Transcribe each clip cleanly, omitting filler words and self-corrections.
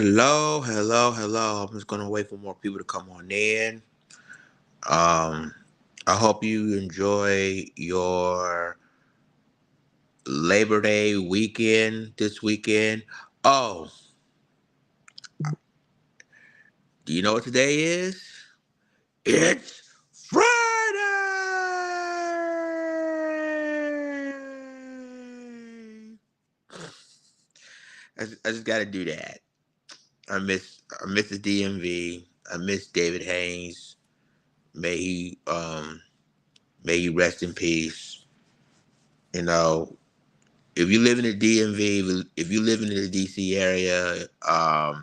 Hello, hello, hello. I'm just gonna wait for more people to come on in. Um, I hope you enjoy your Labor Day weekend this weekend. Oh, do you know what today is? It's Friday. I just got to do that. I miss the DMV. I miss David Haynes. May he um may he rest in peace. You know, if you live in the DMV, if you live in the DC area, a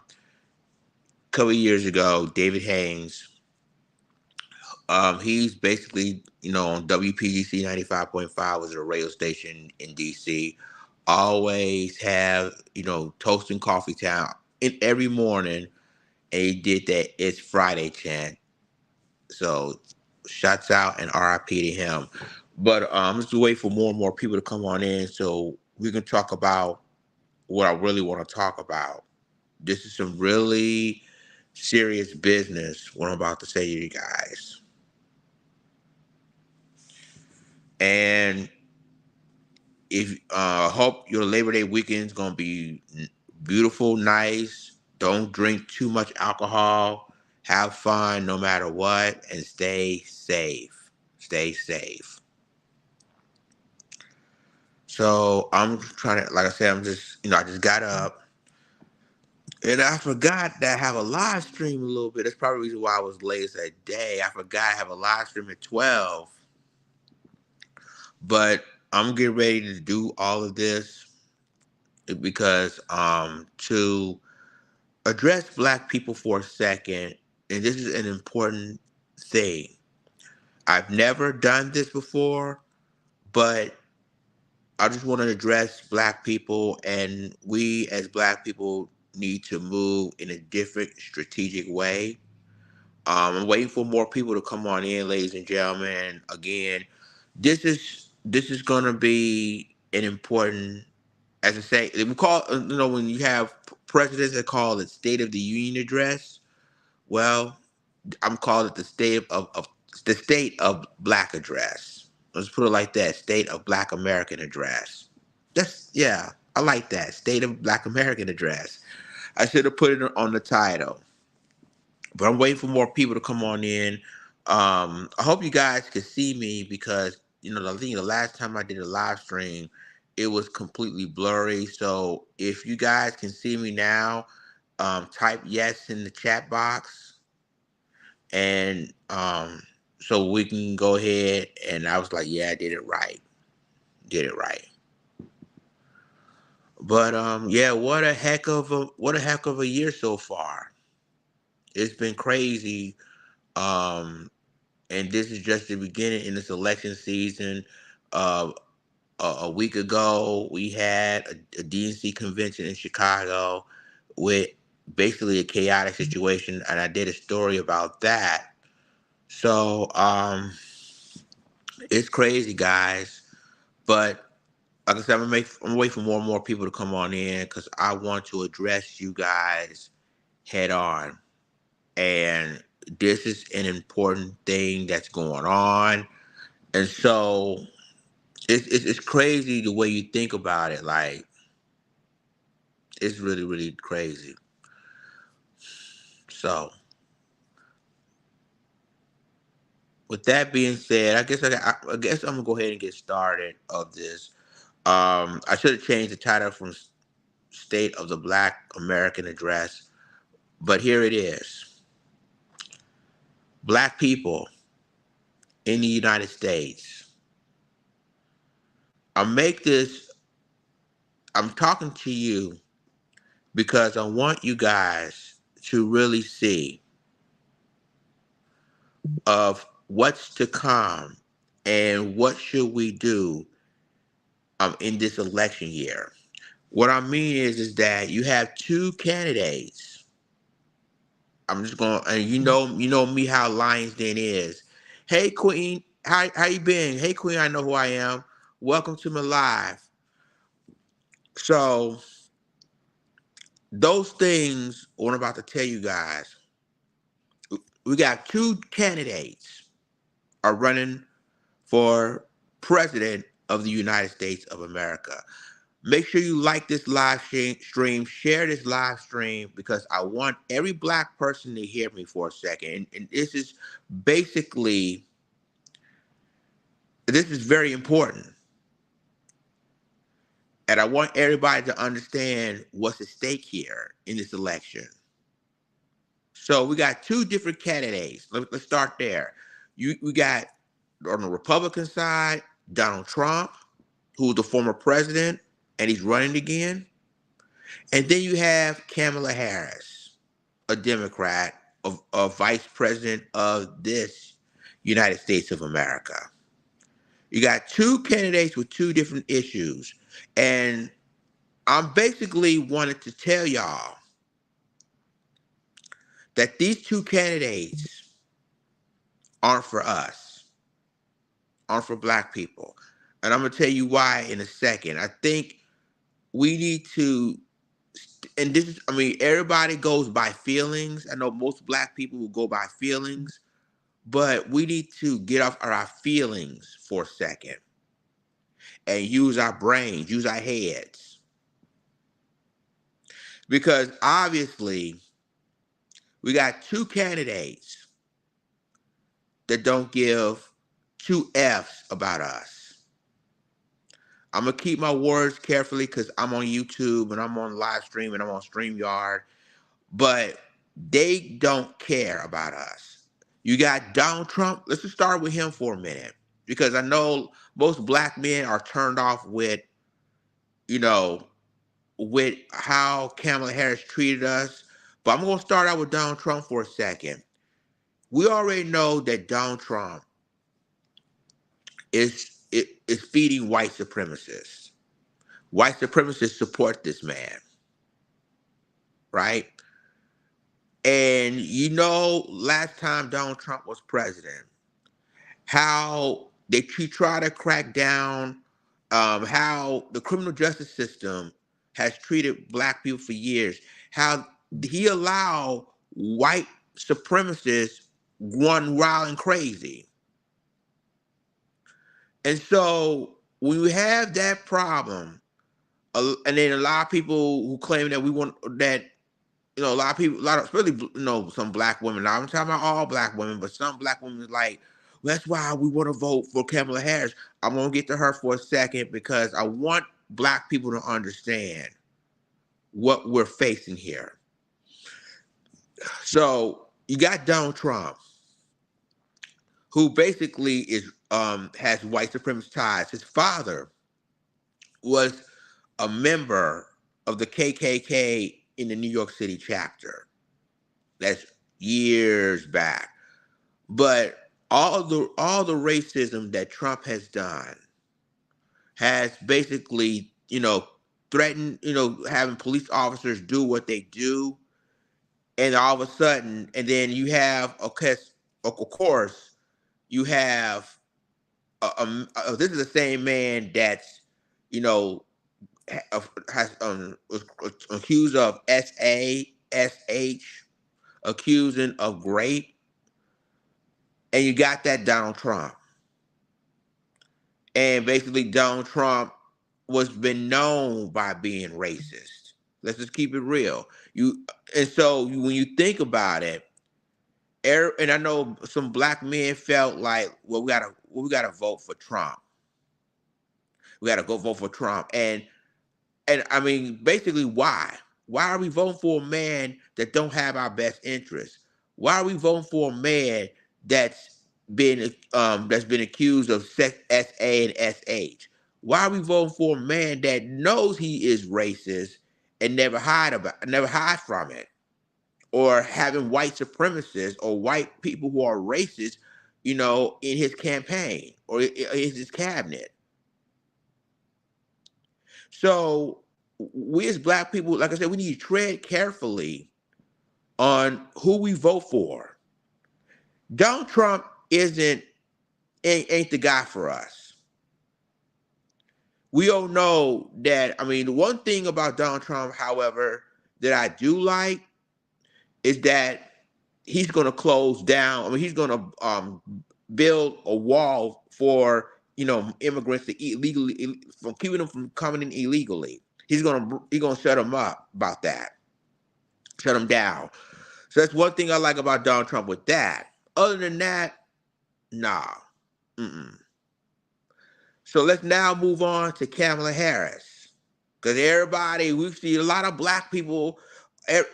couple of years ago, David Haynes, he's basically, on WPGC 95.5 was a radio station in DC. Always have, toast and coffee time in every morning, and he did that It's Friday chant. So, shouts out and RIP to him. But I'm just wait for more and more people to come on in so we can talk about what I really want to talk about. This is some really serious business, what I'm about to say to you guys. And if hope your Labor Day weekend is gonna be beautiful, nice. Don't drink too much alcohol. Have fun no matter what, and stay safe. Stay safe. So I'm trying to, like I said, I just got up. And I forgot that I have a live stream a little bit. That's probably the reason why I was late that day. I forgot I have a live stream at 12. But I'm getting ready to do all of this because to address black people for a second, and this is an important thing. I've never done this before, but I just want to address black people, and we as black people need to move in a different strategic way. I'm waiting for more people to come on in, ladies and gentlemen. Again, this is gonna be an important, as I say, we call when you have presidents that call it State of the Union address. Well, I'm calling it the State of Black address. Let's put it like that: State of Black American address. That's yeah, I like that State of Black American address. I should have put it on the title. But I'm waiting for more people to come on in. I hope you guys can see me because I think the last time I did a live stream, it was completely blurry. So if you guys can see me now, type yes in the chat box, and so we can go ahead. And I was like, yeah, I did it right. But yeah, what a heck of a year so far. It's been crazy. Um, and this is just the beginning in this election season. Uh, a week ago, we had a DNC convention in Chicago with basically a chaotic situation, and I did a story about that. So it's crazy, guys. But like I said, I'm waiting for more and more people to come on in because I want to address you guys head on. And this is an important thing that's going on. And so it's crazy the way you think about it. Like it's really really crazy. So with that being said, I guess I'm gonna go ahead and get started of this. I should have changed the title from "State of the Black American Address," but here it is: Black people in the United States. I make this. I'm talking to you because I want you guys to really see of what's to come and what should we do in this election year. What I mean is that you have two candidates. I'm just going, and you know me how Lions Den is. Hey Queen, how you been? Hey Queen, I know who I am. Welcome to my live. So those things, what I'm about to tell you guys, we got two candidates are running for president of the United States of America. Make sure you like this live stream, share this live stream, because I want every black person to hear me for a second. And this is basically, this is very important. And I want everybody to understand what's at stake here in this election. So we got two different candidates. Let's start there. We got on the Republican side, Donald Trump, who's the former president, and he's running again. And then you have Kamala Harris, a Democrat, a vice president of this United States of America. You got two candidates with two different issues. And I'm basically wanted to tell y'all that these two candidates aren't for us, aren't for black people. And I'm going to tell you why in a second. I think we need to, and this is, I mean, everybody goes by feelings. I know most black people will go by feelings, but we need to get off our feelings for a second and use our brains, use our heads. Because obviously, we got two candidates that don't give two F's about us. I'm going to keep my words carefully because I'm on YouTube and I'm on live stream and I'm on StreamYard, but they don't care about us. You got Donald Trump. Let's just start with him for a minute, because I know most black men are turned off with, you know, with how Kamala Harris treated us. But I'm going to start out with Donald Trump for a second. We already know that Donald Trump is feeding white supremacists. White supremacists support this man, right? And you know, last time Donald Trump was president, how they try to crack down, how the criminal justice system has treated black people for years, how he allowed white supremacists run wild and crazy. And so when we have that problem, and then a lot of people who claim that we want that, you know, a lot of people, especially, you know, some black women. Now, I'm talking about all black women, but some black women is like, well, that's why we want to vote for Kamala Harris. I'm going to get to her for a second because I want black people to understand what we're facing here. So you got Donald Trump, who basically is has white supremacist ties. His father was a member of the KKK in the New York City chapter. That's years back. But all the racism that Trump has done has basically, you know, threatened, you know, having police officers do what they do, and all of a sudden, and then you have, of course, you have this is the same man that's, you know, has was accused of SASH, accusing of rape. And you got that Donald Trump. And basically Donald Trump was been known by being racist. Let's just keep it real. And so when you think about it, and I know some black men felt like, well, we gotta vote for Trump. We gotta go vote for Trump. And I mean, basically, why? Why are we voting for a man that don't have our best interests? Why are we voting for a man that's been accused of sex SA and SH? Why are we voting for a man that knows he is racist and never hide from it? Or having white supremacists or white people who are racist, you know, in his campaign or in his cabinet. So we as black people, like I said, we need to tread carefully on who we vote for. Donald Trump ain't the guy for us. We all know that. I mean, the one thing about Donald Trump, however, that I do like is that he's going to close down. I mean, he's going to build a wall for immigrants to illegally from keeping them from coming in illegally. He's gonna shut them up about that, shut them down. So that's one thing I like about Donald Trump with that. Other than that, nah. Mm-mm. So let's now move on to Kamala Harris. Because everybody, we see a lot of black people,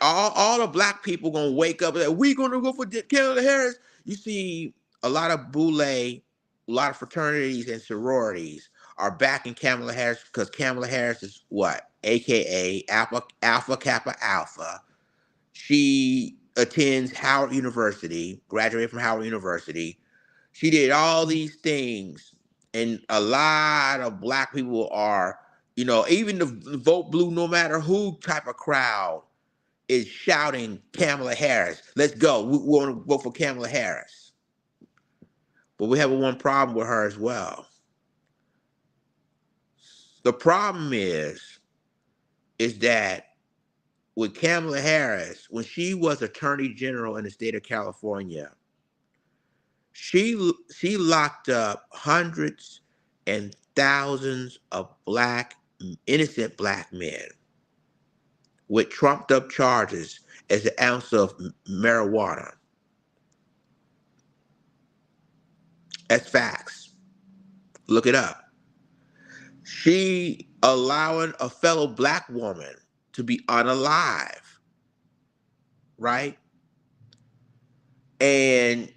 all the black people gonna wake up and say, we gonna go for Kamala Harris. You see a lot of boule, a lot of fraternities and sororities are backing Kamala Harris because Kamala Harris is what? AKA Alpha Kappa Alpha. She attends Howard University, graduated from Howard University. She did all these things, and a lot of black people are, even the vote blue, no matter who type of crowd is shouting Kamala Harris. Let's go. We want to vote for Kamala Harris. But we have one problem with her as well. The problem is that with Kamala Harris, when she was Attorney General in the state of California, she locked up hundreds and thousands of innocent black men with trumped up charges as an ounce of marijuana. That's facts. Look it up. She allowing a fellow black woman to be unalive, right? And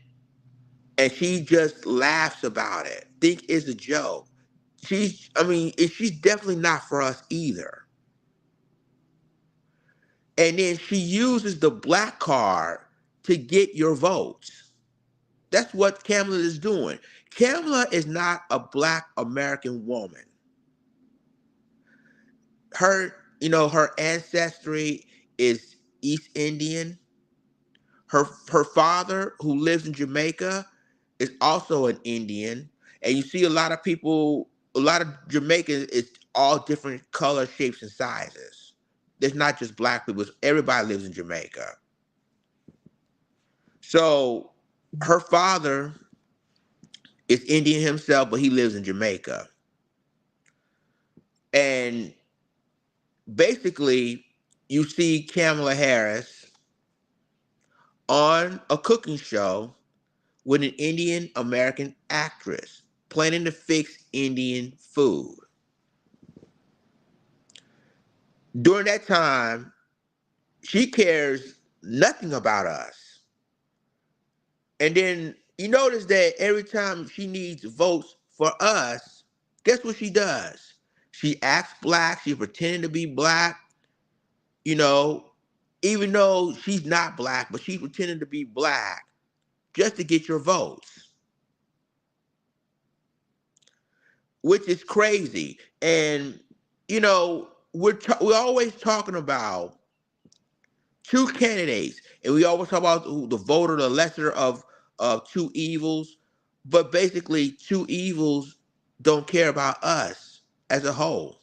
she just laughs about it. Think it's a joke. She's definitely not for us either. And then she uses the black card to get your votes. That's what Kamala is doing. Kamala is not a black American woman. Her ancestry is East Indian. Her father, who lives in Jamaica, is also an Indian. And you see a lot of people, a lot of Jamaicans, it's all different color, shapes, and sizes. There's not just black people. Everybody lives in Jamaica. So her father is Indian himself, but he lives in Jamaica. And basically, you see Kamala Harris on a cooking show with an Indian American actress planning to fix Indian food. During that time, she cares nothing about us. And then you notice that every time she needs votes for us, guess what she does? She acts black, she's pretending to be black, you know, even though she's not black, but she's pretending to be black just to get your votes, which is crazy. And we're always talking about two candidates, and we always talk about the voter, the lesser of two evils, but basically two evils don't care about us as a whole.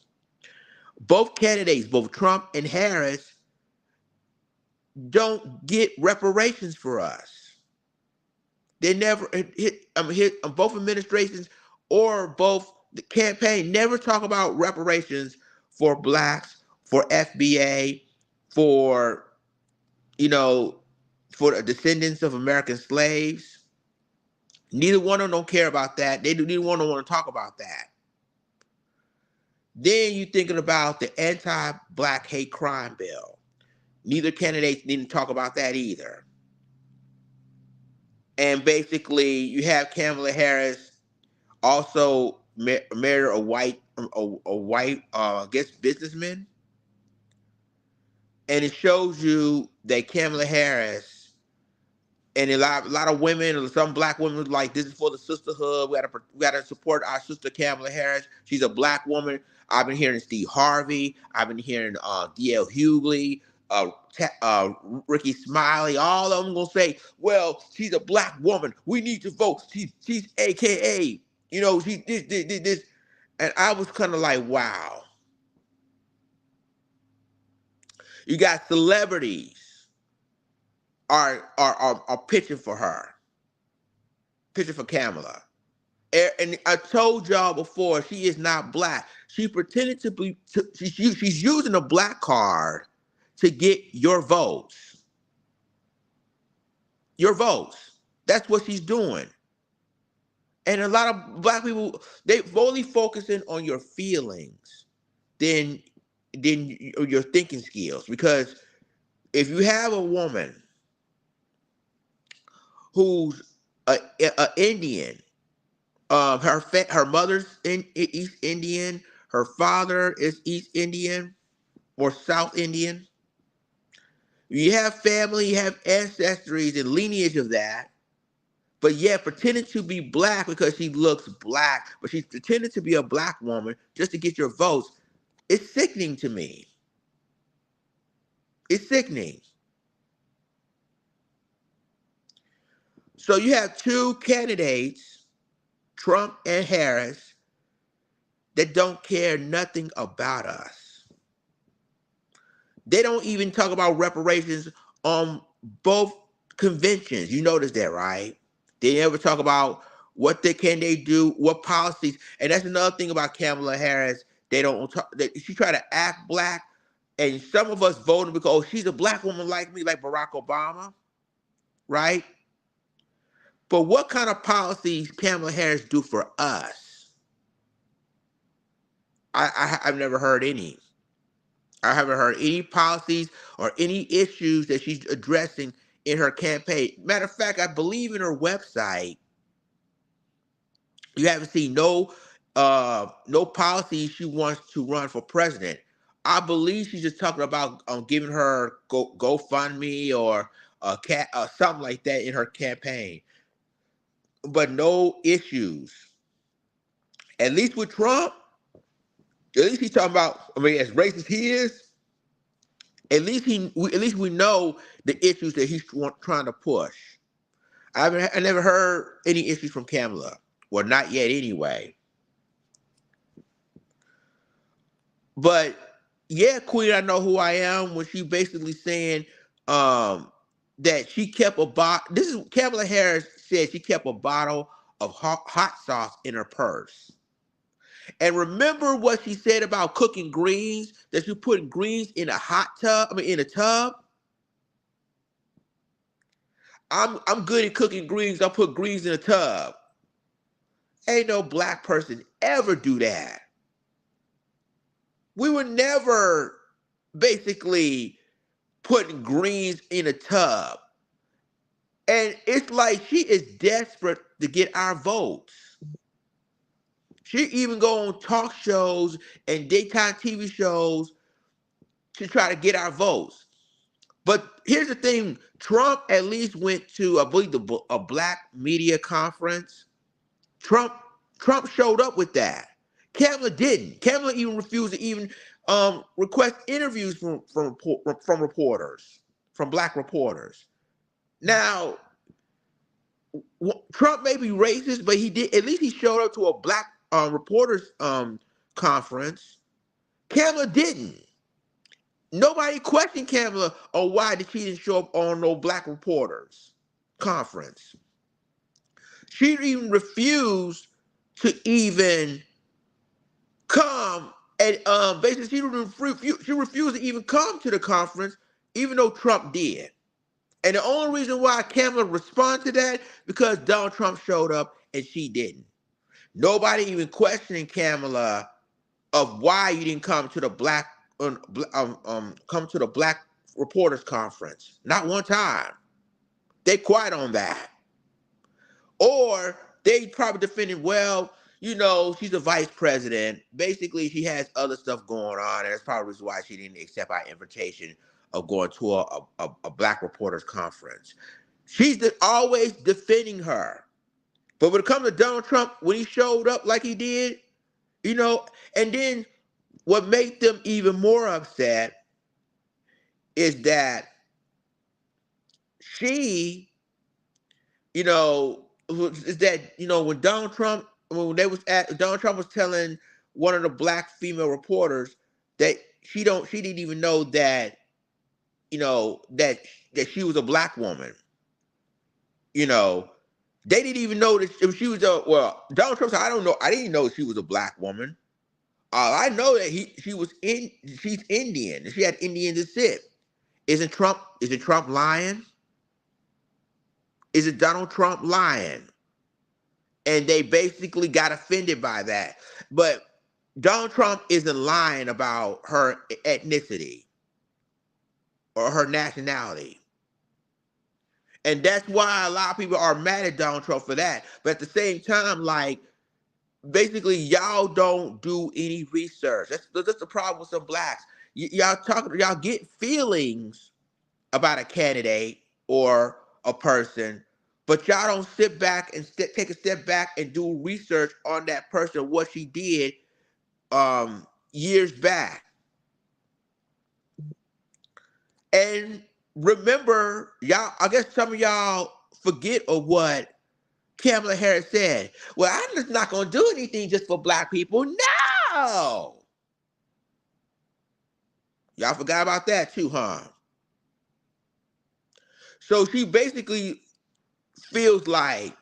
Both candidates, both Trump and Harris, don't get reparations for us. They never hit both administrations or both the campaign never talk about reparations for blacks, for FBA, for you know, for the descendants of American slaves. Neither one of them don't care about that. Neither one of them want to talk about that. Then you're thinking about the anti-black hate crime bill. Neither candidate didn't talk about that either. And basically, you have Kamala Harris also married a white, I guess, businessman, and it shows you that Kamala Harris and a lot of women, or some black women, like, this is for the sisterhood. We gotta support our sister Kamala Harris. She's a black woman. I've been hearing Steve Harvey. I've been hearing D.L. Hughley, Ricky Smiley. All of them gonna say, "Well, she's a black woman. We need to vote. She's AKA, she this." And I was kind of like, wow. You got celebrities are pitching for her, pitching for Kamala. And I told y'all before, she is not black. She pretended to be. She's using a black card to get your votes. Your votes. That's what she's doing. And a lot of black people, they only focusing on your feelings than your thinking skills. Because if you have a woman who's a Indian, her mother's East Indian, her father is East Indian or South Indian. You have family, you have ancestries and lineage of that, but yet pretending to be black because she looks black, but she's pretending to be a black woman just to get your votes. It's sickening to me. It's sickening. So you have two candidates, Trump and Harris, that don't care nothing about us. They don't even talk about reparations on both conventions. You notice that, right? They never talk about what they do, what policies. And that's another thing about Kamala Harris. They don't talk. She try to act black, and some of us voted because, oh, she's a black woman like me, like Barack Obama, right? But what kind of policies Kamala Harris do for us? I've never heard any. I haven't heard any policies or any issues that she's addressing in her campaign. Matter of fact, I believe in her website, you haven't seen no policies she wants to run for president. I believe she's just talking about giving her GoFundMe or something like that in her campaign, but no issues. At least with Trump, at least he's talking about. I mean, as racist he is, at least we know the issues that he's trying to push. I never heard any issues from Kamala. Well, not yet anyway. But yeah, Queen, I know who I am. When she basically saying that she kept a bottle. This is Kamala Harris said she kept a bottle of hot sauce in her purse. And remember what she said about cooking greens? That you put greens in a hot tub. I mean, in a tub. I'm good at cooking greens. I'll put greens in a tub. Ain't no black person ever do that. We would never basically put greens in a tub. And it's like she is desperate to get our votes. She even go on talk shows and daytime TV shows to try to get our votes. But here's the thing: Trump at least went to, I believe, a black media conference. Trump Trump showed up with that. Kamala didn't. Kamala even refused to even request interviews from reporters, from black reporters. Now, Trump may be racist, but he did, at least he showed up to a black reporters conference. Kamala didn't. Nobody questioned Kamala on why did she didn't show up on no black reporters conference. She even refused to even come, and basically she refused to even come to the conference, even though Trump did. And the only reason why Kamala responded to that because Donald Trump showed up and she didn't. Nobody even questioning Kamala of why you didn't come to the come to the black reporters conference. Not one time. They quiet on that. Or they probably defended, well, she's a vice president. Basically, she has other stuff going on, and that's probably why she didn't accept our invitation of going to a black reporters conference. She's always defending her. But when it comes to Donald Trump, when he showed up like he did, and then what made them even more upset is that she, when Donald Trump was telling one of the black female reporters that she didn't even know that that she was a black woman. You know, they didn't even know that if she was a well. Donald Trump said, "I don't know. I didn't know she was a black woman. I know that she's Indian. She had Indian descent. Isn't Trump? Is it Trump lying? Is it Donald Trump lying?" And they basically got offended by that. But Donald Trump isn't lying about her ethnicity or her nationality. And that's why a lot of people are mad at Donald Trump for that. But at the same time, like, basically, y'all don't do any research. That's the problem with some blacks. Y'all get feelings about a candidate or a person, but y'all don't sit back and take a step back and do research on that person, what she did years back. And remember, y'all, I guess some of y'all forget of what Kamala Harris said. Well, I'm just not going to do anything just for black people. No! Y'all forgot about that too, huh? So she basically feels like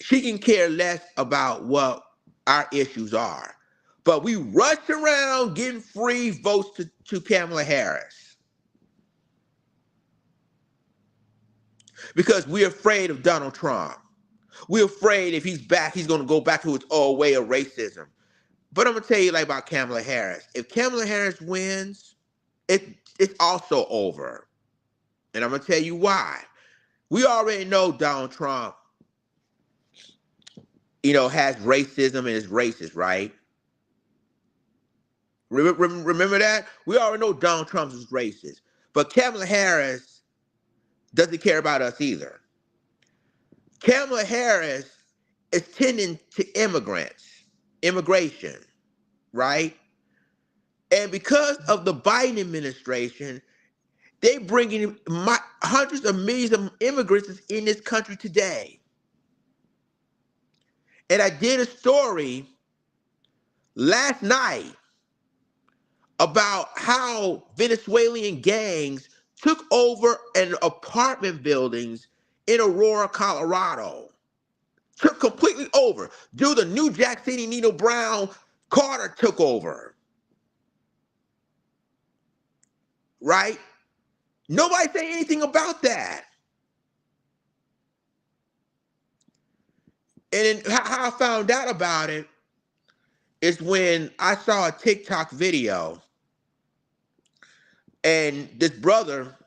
she can care less about what our issues are. But we rush around getting free votes to Kamala Harris because we're afraid of Donald Trump. We're afraid if he's back, he's going to go back to his old way of racism. But I'm going to tell you like about Kamala Harris. If Kamala Harris wins, it's also over. And I'm going to tell you why. We already know Donald Trump, has racism and is racist, right? Remember that? We already know Donald Trump is racist. But Kamala Harris doesn't care about us either. Kamala Harris is tending to immigration, right? And because of the Biden administration, they bringing hundreds of millions of immigrants in this country today. And I did a story last night about how Venezuelan gangs took over an apartment buildings in Aurora, Colorado. Took completely over. Dude, the New Jack City Nino Brown Carter took over. Right? Nobody say anything about that. And then how I found out about it is when I saw a TikTok video and this brother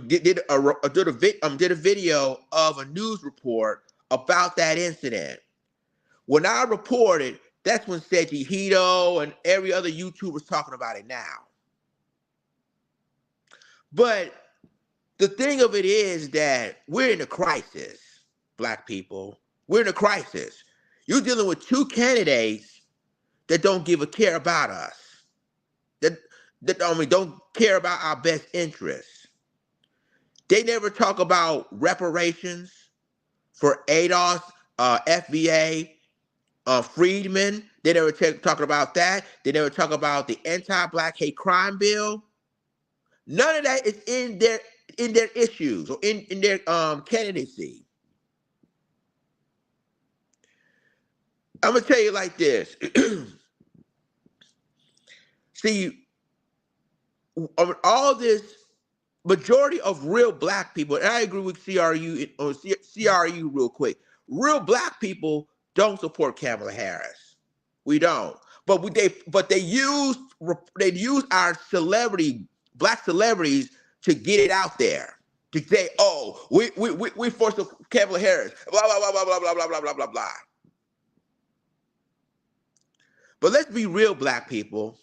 did a video of a news report about that incident. When I reported, that's when Seji Hito and every other YouTuber was talking about it now. But the thing of it is that we're in a crisis, black people. We're in a crisis. You're dealing with two candidates that don't give a care about us. That don't care about our best interests. They never talk about reparations for ADOS, FBA, Freedmen. They never talk about that. They never talk about the anti-black hate crime bill. None of that is in their issues or in their candidacy. I'm gonna tell you like this. See, all this majority of real black people, and I agree with CRU real quick. Real black people don't support Kamala Harris. We don't. But they use our black celebrities to get it out there. To say, oh, we forced Kamala Harris, blah blah blah blah blah blah blah blah blah blah blah. But let's be real, black people.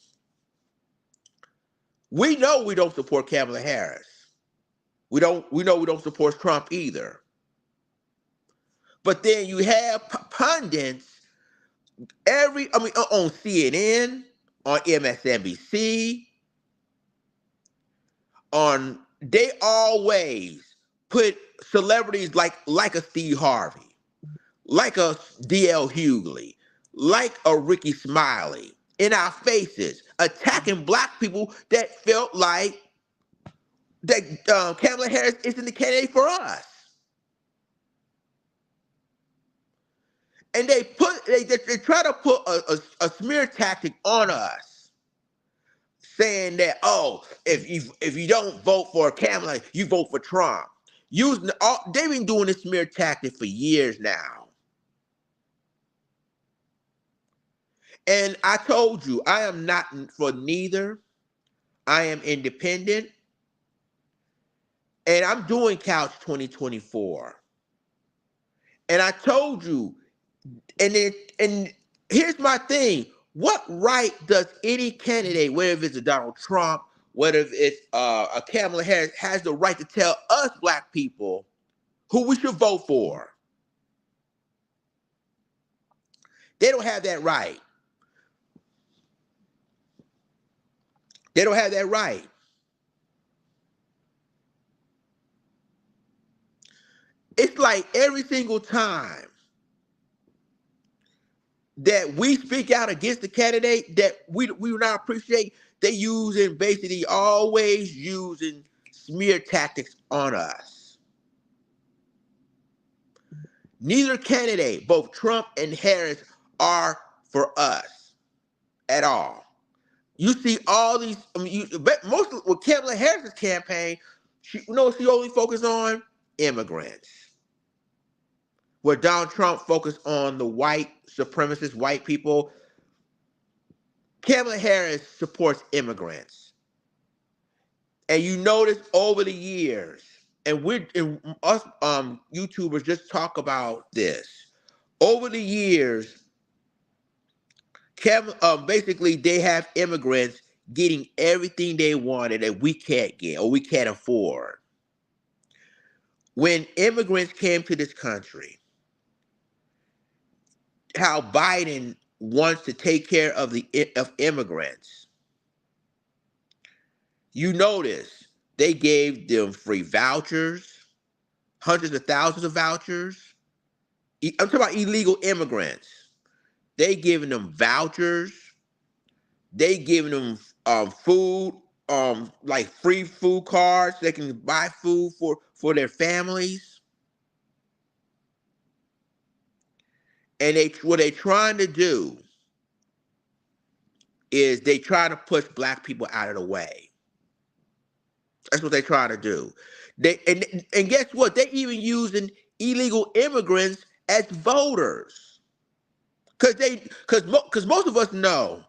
We know we don't support Kamala Harris. We know we don't support Trump either. But then you have pundits on CNN, on MSNBC, they always put celebrities like a Steve Harvey, like a DL Hughley, like a Ricky Smiley in our faces. attacking black people that felt like that Kamala Harris isn't the candidate for us. And they try to put a smear tactic on us, saying that, oh, if you don't vote for Kamala, you vote for Trump. They've been doing this smear tactic for years now. And I told you, I am not for neither. I am independent, and I'm doing Couch 2024. And I told you, and here's my thing: what right does any candidate, whether it's a Donald Trump, whether it's a Kamala Harris, has the right to tell us black people who we should vote for? They don't have that right. They don't have that right. It's like every single time that we speak out against the candidate that we do not appreciate, they using basically always using smear tactics on us. Neither candidate, both Trump and Harris, are for us at all. You see all these. I mean, most with Kamala Harris's campaign, she only focused on immigrants. Where Donald Trump focused on the white supremacist white people, Kamala Harris supports immigrants. And you notice over the years, and us YouTubers just talk about this. Over the years, basically they have immigrants getting everything they wanted that we can't get or we can't afford. When immigrants came to this country, how Biden wants to take care of immigrants. You notice they gave them free vouchers, hundreds of thousands of vouchers. I'm talking about illegal immigrants. They giving them vouchers. They giving them food, like free food cards. They can buy food for their families. And what they trying to do is they try to push black people out of the way. That's what they try to do. And guess what? They even using illegal immigrants as voters. Because most of us know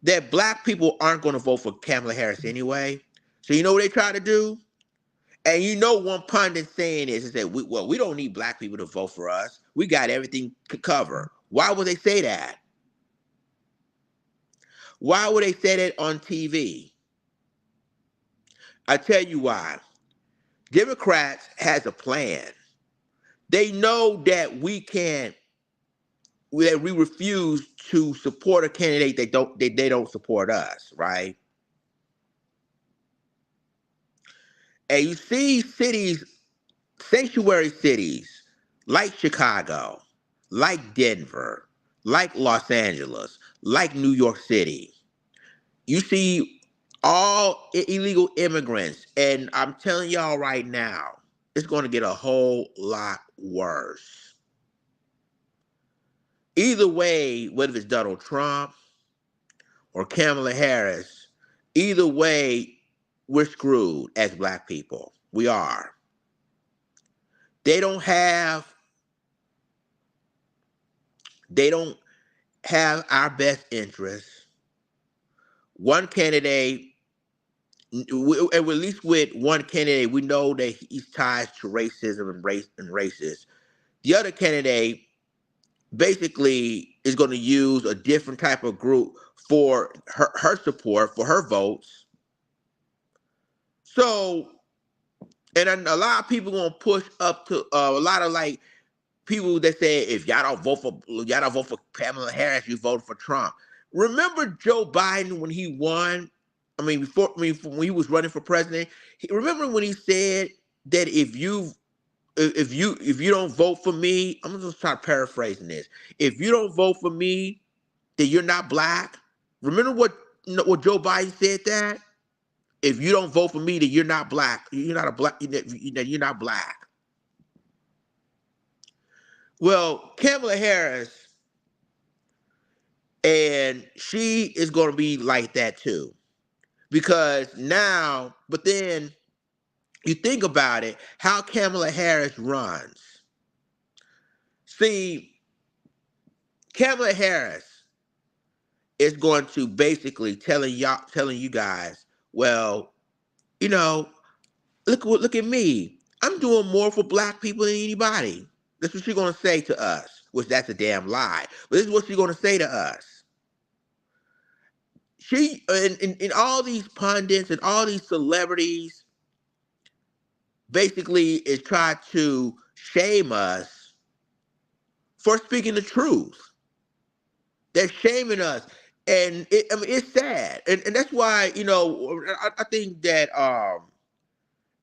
that black people aren't going to vote for Kamala Harris anyway. So you know what they try to do? And you know one pundit saying is that we don't need black people to vote for us. We got everything covered. Why would they say that? Why would they say that on TV? I tell you why. Democrats has a plan. They know that we refuse to support a candidate they don't support us, right? And you see cities, sanctuary cities like Chicago, like Denver, like Los Angeles, like New York City. You see all illegal immigrants, and I'm telling y'all right now, it's going to get a whole lot worse. Either way, whether it's Donald Trump or Kamala Harris, either way, we're screwed as black people. We are. They don't have our best interests. One candidate, and at least with one candidate, we know that he's tied to racism and racist. The other candidate basically is going to use a different type of group for her support, for her votes. So, and a lot of people going to push up to a lot of like people that say if y'all don't vote for Kamala Harris, you vote for Trump. Remember Joe Biden when he won? When he was running for president, remember when he said that if you don't vote for me, I'm gonna just try paraphrasing this. If you don't vote for me, then you're not black. Remember what Well, Joe Biden said that if you don't vote for me, then you're not black. You're not a black. You're not black. Well, Kamala Harris, and she is going to be like that too, because now. But then you think about it, how Kamala Harris runs. See, Kamala Harris is going to basically telling you guys, well, you know, look at me. I'm doing more for black people than anybody. That's what she's gonna say to us, which that's a damn lie. But this is what she's gonna say to us. She and all these pundits and all these celebrities basically is trying to shame us for speaking the truth. They're shaming us. And I mean, it's sad. And that's why, I think that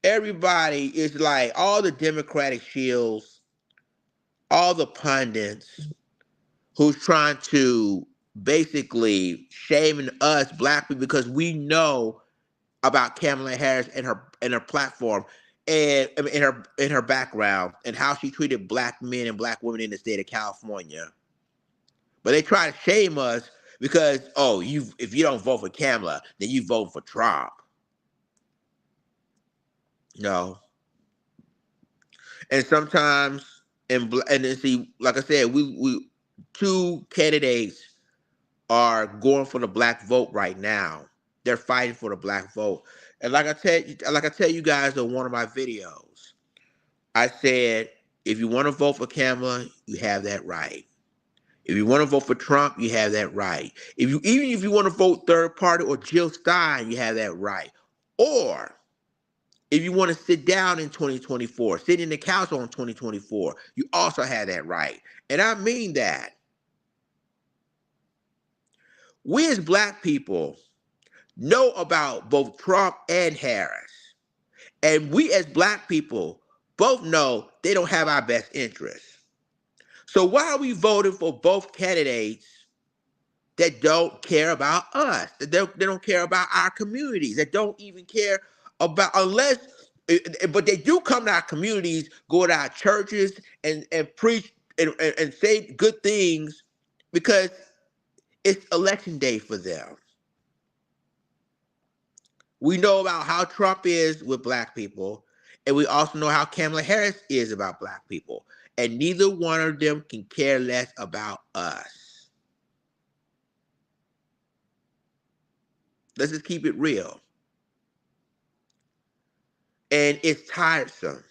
everybody is like all the Democratic shills, all the pundits who's trying to basically shaming us black people because we know about Kamala Harris and her platform and I mean, in her background and how she treated black men and black women in the state of California. But they try to shame us because if you don't vote for Kamala, then you vote for Trump. No. And sometimes and then see, like I said, we two candidates are going for the black vote right now. They're fighting for the black vote. And like I tell you guys in one of my videos, I said if you want to vote for Kamala, you have that right. If you want to vote for Trump, you have that right. Even if you want to vote third party or Jill Stein, you have that right. Or if you want to sit down in 2024, sit in the council on 2024, you also have that right. And I mean that. We as black people know about both Trump and Harris. And we as black people both know they don't have our best interests. So why are we voting for both candidates that don't care about us, they don't care about our communities, that don't even care about but they do come to our communities, go to our churches and preach and say good things because it's election day for them. We know about how Trump is with black people, and we also know how Kamala Harris is about black people. And neither one of them can care less about us. Let's just keep it real. And it's tiresome.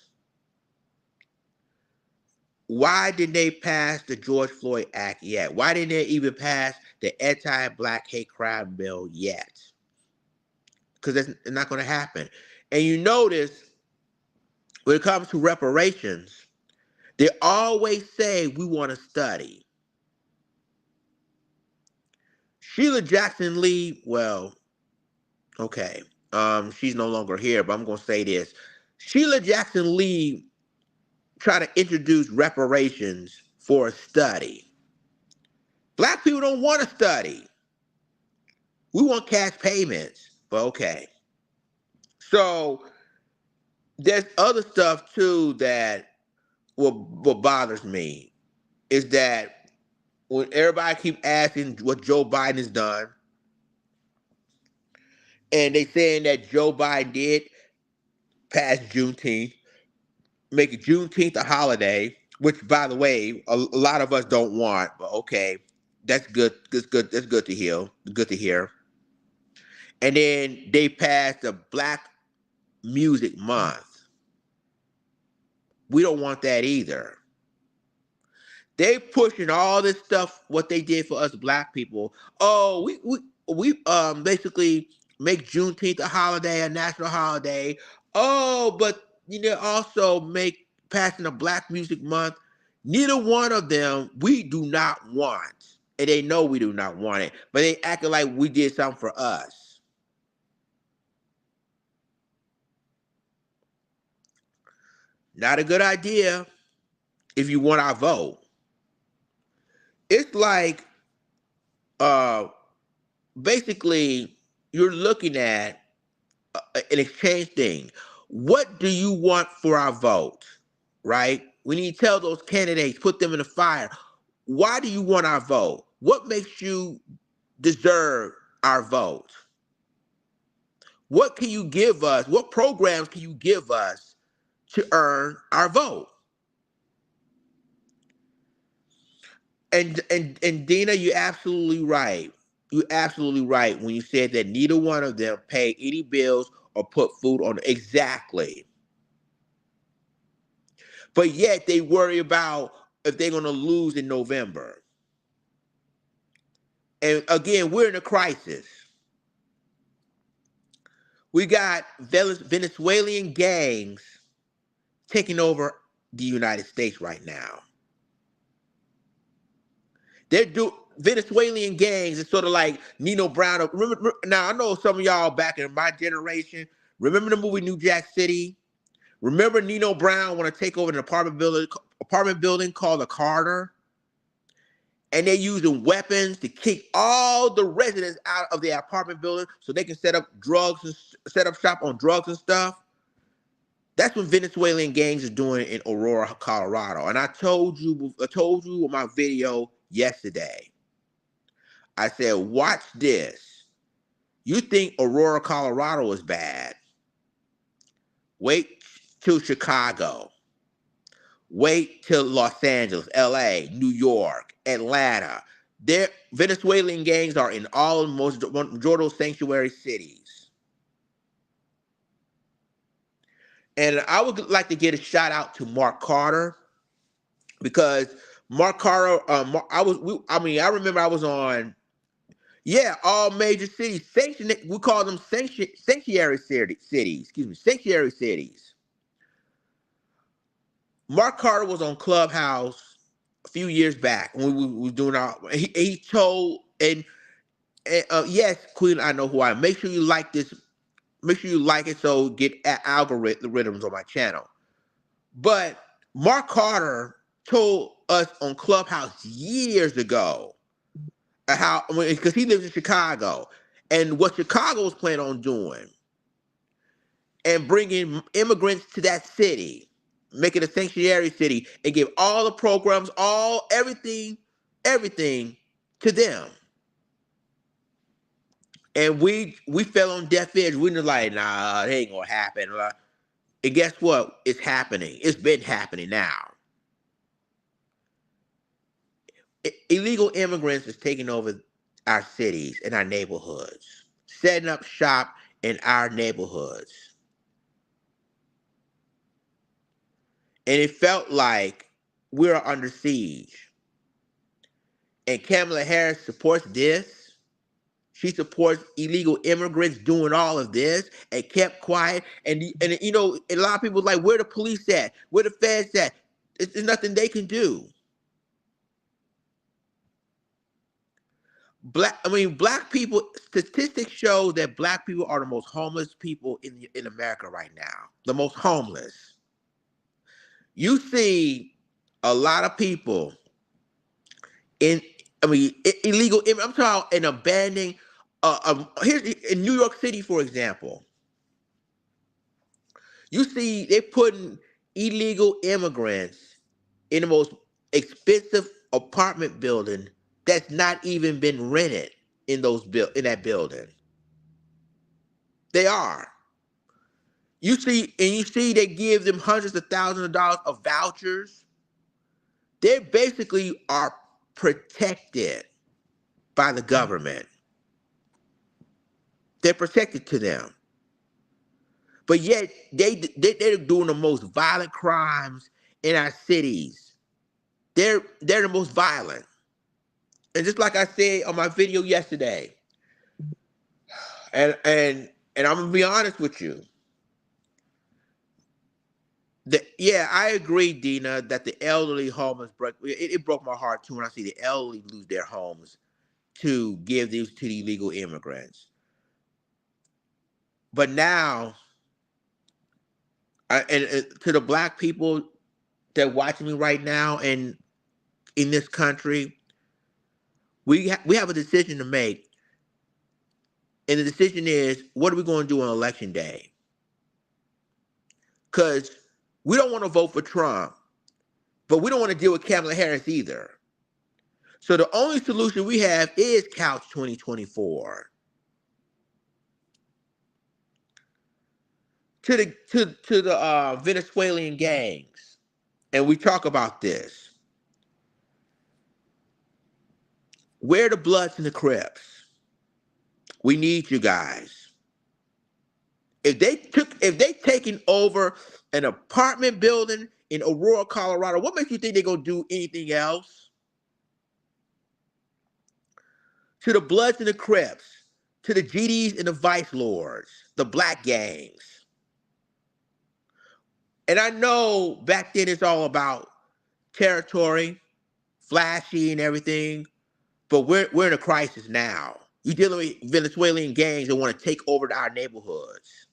Why didn't they pass the George Floyd Act yet? Why didn't they even pass the anti-black hate crime bill yet? Because that's not going to happen. And you notice when it comes to reparations, they always say we want to study. Sheila Jackson Lee, well, okay. She's no longer here, but I'm gonna say this. Sheila Jackson Lee tried to introduce reparations for a study. Black people don't want to study. We want cash payments, but okay. So there's other stuff too that what bothers me is that when everybody keep asking what Joe Biden has done, and they saying that Joe Biden did pass Juneteenth, make Juneteenth a holiday, which by the way, a lot of us don't want, but okay, that's good. That's good. That's good to hear. Good to hear. And then they passed the Black Music Month. We don't want that either. They pushing all this stuff, what they did for us black people. Oh, we basically make Juneteenth a holiday, a national holiday. Oh, but also make passing a Black Music Month. Neither one of them we do not want. And they know we do not want it. But they acting like we did something for us. Not a good idea if you want our vote. It's like uh basically you're looking at an exchange thing. What do you want for our vote? Right? We need to tell those candidates, put them in the fire. Why do you want our vote? What makes you deserve our vote? What can you give us? What programs can you give us to earn our vote? And Dina, you're absolutely right. You're absolutely right when you said that neither one of them pay any bills or put food on. Exactly. But yet they worry about if they're going to lose in November. And again, we're in a crisis. We got Venezuelan gangs taking over the United States right now. They're do Venezuelan gangs. It's sort of like Nino Brown. Remember, now I know some of y'all back in my generation. Remember the movie New Jack City? Remember Nino Brown want to take over an apartment building called the Carter, and they're using weapons to kick all the residents out of the apartment building so they can set up drugs and set up shop on drugs and stuff. That's what Venezuelan gangs are doing in Aurora, Colorado. And I told you in my video yesterday. I said, watch this. You think Aurora, Colorado is bad? Wait till Chicago. Wait till Los Angeles, LA, New York, Atlanta. Their Venezuelan gangs are in all majority of sanctuary cities. And I would like to get a shout out to Mark Carter because Mark Carter, I remember I was on, yeah, all major cities. We call them sanctuary cities. Excuse me, sanctuary cities. Mark Carter was on Clubhouse a few years back when we was doing our. He told and yes, Queen, I know who I am. Make sure you like this. Make sure you like it so get algorithms on my channel. But Mark Carter told us on Clubhouse years ago how because he lives in Chicago and what Chicago was planning on doing and bringing immigrants to that city, make it a sanctuary city, and give all the programs, everything to them. And we fell on deaf ears. We were like, nah, it ain't gonna happen. And guess what? It's happening. It's been happening now. Illegal immigrants is taking over our cities and our neighborhoods, setting up shop in our neighborhoods. And it felt like we are under siege. And Kamala Harris supports this. She supports illegal immigrants doing all of this and kept quiet. And a lot of people like, where the police at? Where the feds at? There's nothing they can do. Black people. Statistics show that black people are the most homeless people in America right now. The most homeless. You see a lot of people in illegal. I'm talking in abandoning. Here's in New York City, for example. You see, they're putting illegal immigrants in the most expensive apartment building that's not even been rented in that building. They are. You see they give them hundreds of thousands of dollars of vouchers. They basically are protected by the government. They're protected to them. But yet they're doing the most violent crimes in our cities. They're the most violent. And just like I said on my video yesterday, and I'm gonna be honest with you. Yeah, I agree, Dina, that the elderly homeless it broke my heart too when I see the elderly lose their homes to give these to the illegal immigrants. But now, to the black people that watching me right now and in this country, we have a decision to make. And the decision is, what are we going to do on election day? Because we don't want to vote for Trump, but we don't want to deal with Kamala Harris either. So the only solution we have is Couch 2024. To the Venezuelan gangs, and we talk about this. Where the Bloods and the Crips? We need you guys. If they taken over an apartment building in Aurora, Colorado, what makes you think they're gonna do anything else? To the Bloods and the Crips, to the GDs and the Vice Lords, the black gangs. And I know back then it's all about territory, flashy and everything, but we're in a crisis now. You're dealing with Venezuelan gangs that want to take over our neighborhoods.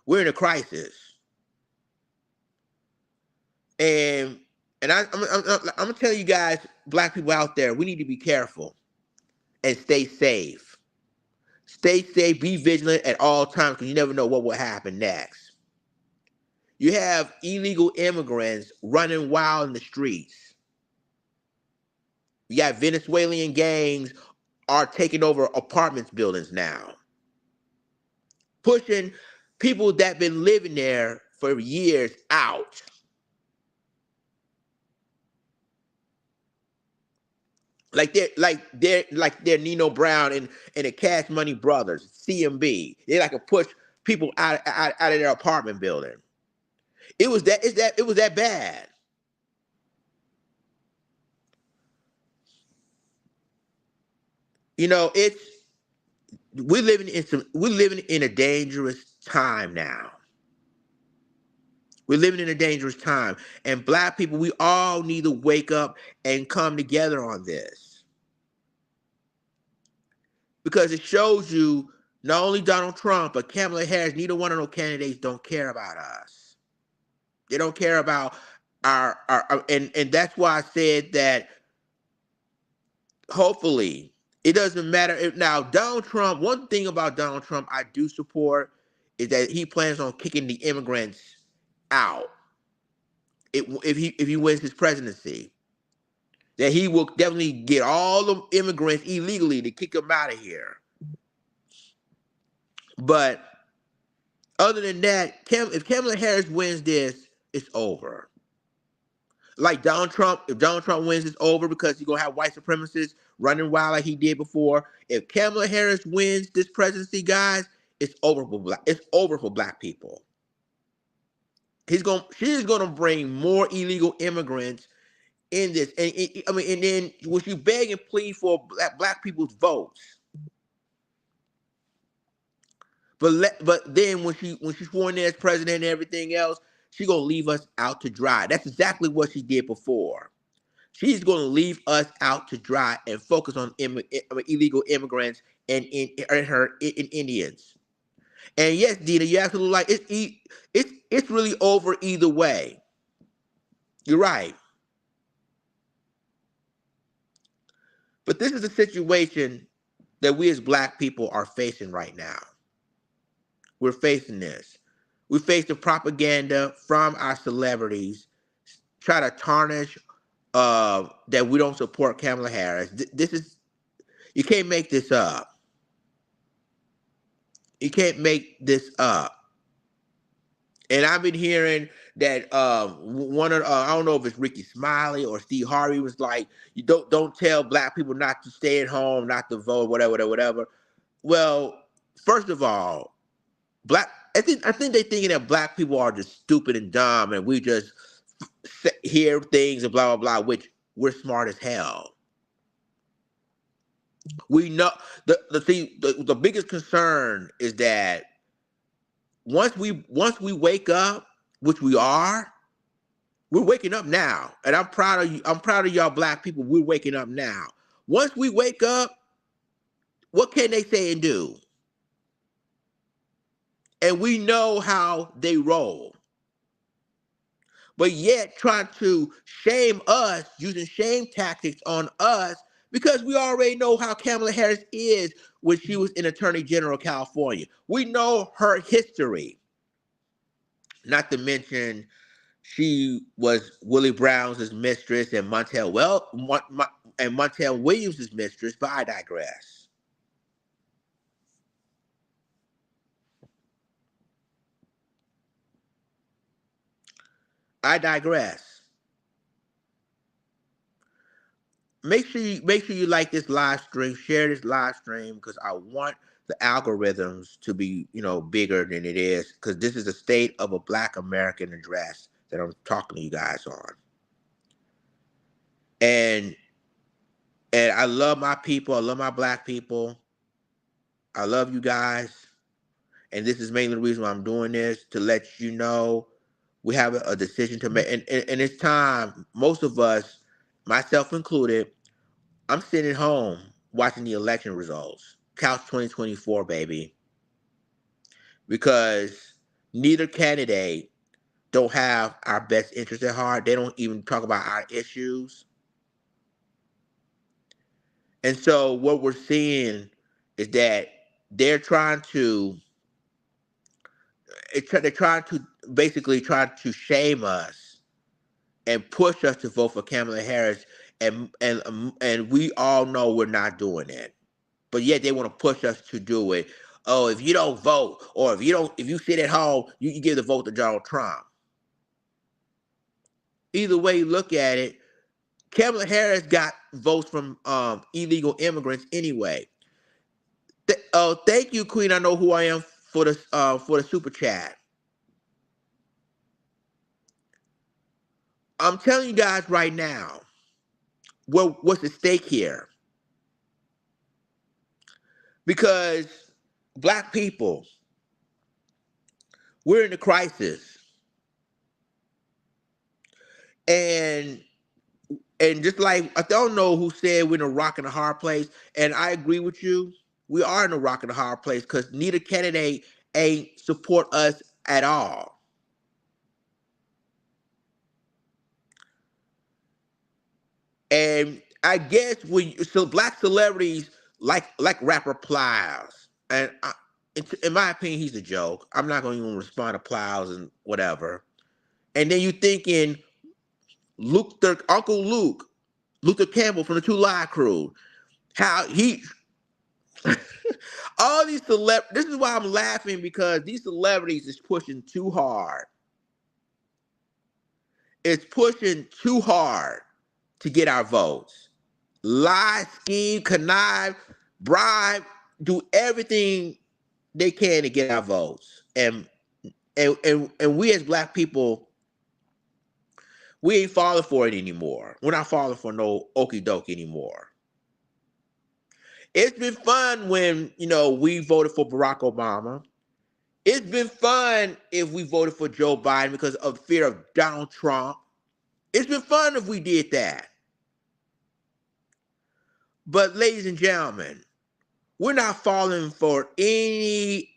We're in a crisis, and I'm gonna tell you guys, black people out there, we need to be careful and stay safe. Stay safe, be vigilant at all times because you never know what will happen next. You have illegal immigrants running wild in the streets. You got Venezuelan gangs are taking over apartments buildings now, pushing people that been living there for years out. Like they're Nino Brown and the Cash Money Brothers, CMB. They like to push people out of their apartment building. It was that bad. You know, we're living in a dangerous time now. We're living in a dangerous time. And black people, we all need to wake up and come together on this. Because it shows you not only Donald Trump, but Kamala Harris, neither one of those candidates don't care about us. They don't care about and that's why I said that hopefully it doesn't matter if now Donald Trump, one thing about Donald Trump I do support is that he plans on kicking the immigrants out if he wins his presidency. That he will definitely get all the immigrants illegally to kick them out of here. But other than that, if Kamala Harris wins this, it's over. Like Donald Trump, if Donald Trump wins, it's over because he's gonna have white supremacists running wild like he did before. If Kamala Harris wins this presidency, guys, it's over for black. It's over for black people. She's gonna bring more illegal immigrants in this, and then when she beg and plead for black people's votes, but then when she's sworn in as president and everything else, she gonna leave us out to dry. That's exactly what she did before. She's gonna leave us out to dry and focus on illegal immigrants and in Indians. And yes, Dina, you're absolutely right. It's really over either way. You're right. But this is the situation that we as black people are facing right now. We're facing this. We face the propaganda from our celebrities, try to tarnish that we don't support Kamala Harris. This is you can't make this up. You can't make this up. And I've been hearing that one of I don't know if it's Ricky Smiley or Steve Harvey was like, you don't tell black people not to stay at home, not to vote, whatever. Well, first of all, I think they're thinking that black people are just stupid and dumb, and we just hear things and blah blah blah, which we're smart as hell. We know the biggest concern is that once we wake up, which we are, we're waking up now, and I'm proud of you. I'm proud of y'all, black people. We're waking up now. Once we wake up, what can they say and do? And we know how they roll. But yet trying to shame us, using shame tactics on us Because we already know how Kamala Harris is when she was in Attorney General of California. We know her history. Not to mention, she was Willie Brown's mistress and Montel Williams' mistress, but I digress. I digress. Make sure you like this live stream, share this live stream because I want the algorithms to be bigger than it is because this is the state of a Black American address that I'm talking to you guys on, and I love my people, I love my Black people, I love you guys, and this is mainly the reason why I'm doing this to let you know we have a decision to make, and it's time. Most of us, myself included, I'm sitting at home watching the election results. Couch 2024, baby. Because neither candidate don't have our best interest at heart. They don't even talk about our issues. And so what we're seeing is that they're trying to they're trying to basically try to shame us and push us to vote for Kamala Harris, and we all know we're not doing it. But yet they want to push us to do it. Oh, if you don't vote, or if you sit at home, you can give the vote to Donald Trump. Either way you look at it, Kamala Harris got votes from illegal immigrants anyway. Thank you, Queen. I know who I am for the super chat. I'm telling you guys right now, what's at stake here? Because Black people, we're in a crisis, and just like I don't know who said we're in a rock and a hard place, and I agree with you. We are in a rock and a hard place because neither candidate ain't support us at all. And I guess Black celebrities like rapper Plies, and in my opinion, he's a joke. I'm not going to even respond to Plies and whatever. And then you thinking Uncle Luke, Luther Campbell from the Two Live Crew, how he all these this is why I'm laughing because these celebrities is pushing too hard. It's pushing too hard to get our votes. Lie, scheme, connive, bribe, do everything they can to get our votes. And we as Black people, we ain't falling for it anymore. We're not falling for no okie doke anymore. It's been fun when, we voted for Barack Obama. It's been fun if we voted for Joe Biden because of fear of Donald Trump. It's been fun if we did that. But ladies and gentlemen, we're not falling for any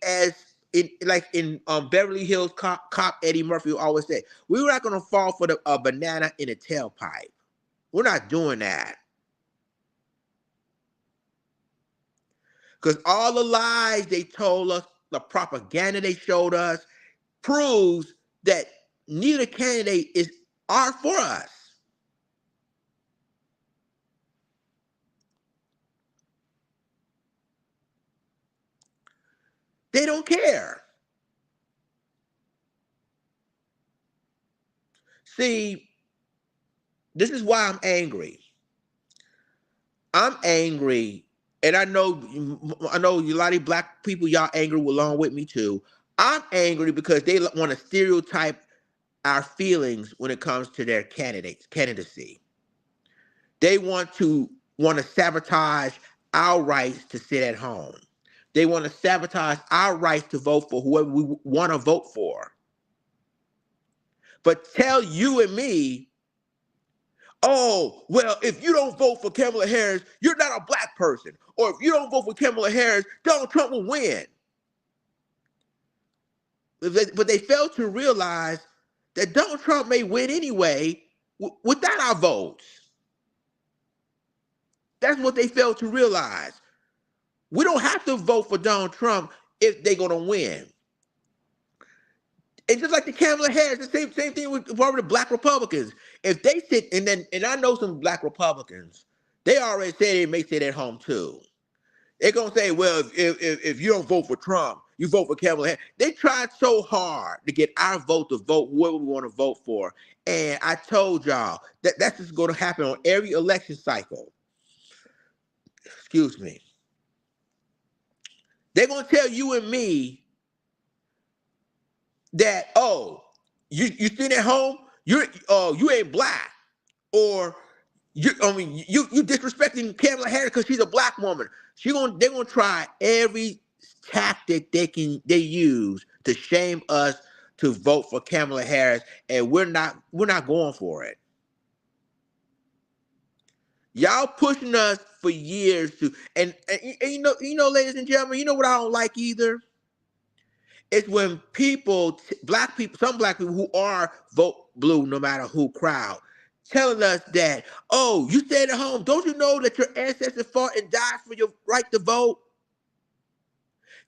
in Beverly Hills cop Eddie Murphy always said, we're not gonna fall for a banana in a tailpipe. We're not doing that. Because all the lies they told us, the propaganda they showed us, proves that neither candidate are for us. They don't care. See, this is why I'm angry. I'm angry, and I know a lot of Black people, y'all angry along with me too. I'm angry because they want to stereotype our feelings when it comes to their candidacy. They want to sabotage our rights to sit at home. They want to sabotage our rights to vote for whoever we want to vote for. But tell you and me, oh, well, if you don't vote for Kamala Harris, you're not a Black person. Or if you don't vote for Kamala Harris, Donald Trump will win. But they fail to realize that Donald Trump may win anyway without our votes. That's what they fail to realize. We don't have to vote for Donald Trump if they're gonna win. And just like the Kamala Harris, the same thing with the black Republicans. If they sit and I know some black Republicans, they already say they may sit at home too. They're gonna say, well, if you don't vote for Trump, you vote for Kamala Harris. They tried so hard to get our vote to vote whoever we want to vote for. And I told y'all that that's just gonna happen on every election cycle. Excuse me. They're gonna tell you and me that, oh, you sitting at home, you ain't black, or you disrespecting Kamala Harris because she's a black woman. They're gonna try every tactic they use to shame us to vote for Kamala Harris, and we're not going for it. Y'all pushing us for years to, and ladies and gentlemen, you know what I don't like either? It's when black people, some black people who are vote blue no matter who crowd, telling us that, oh, you stayed at home. Don't you know that your ancestors fought and died for your right to vote?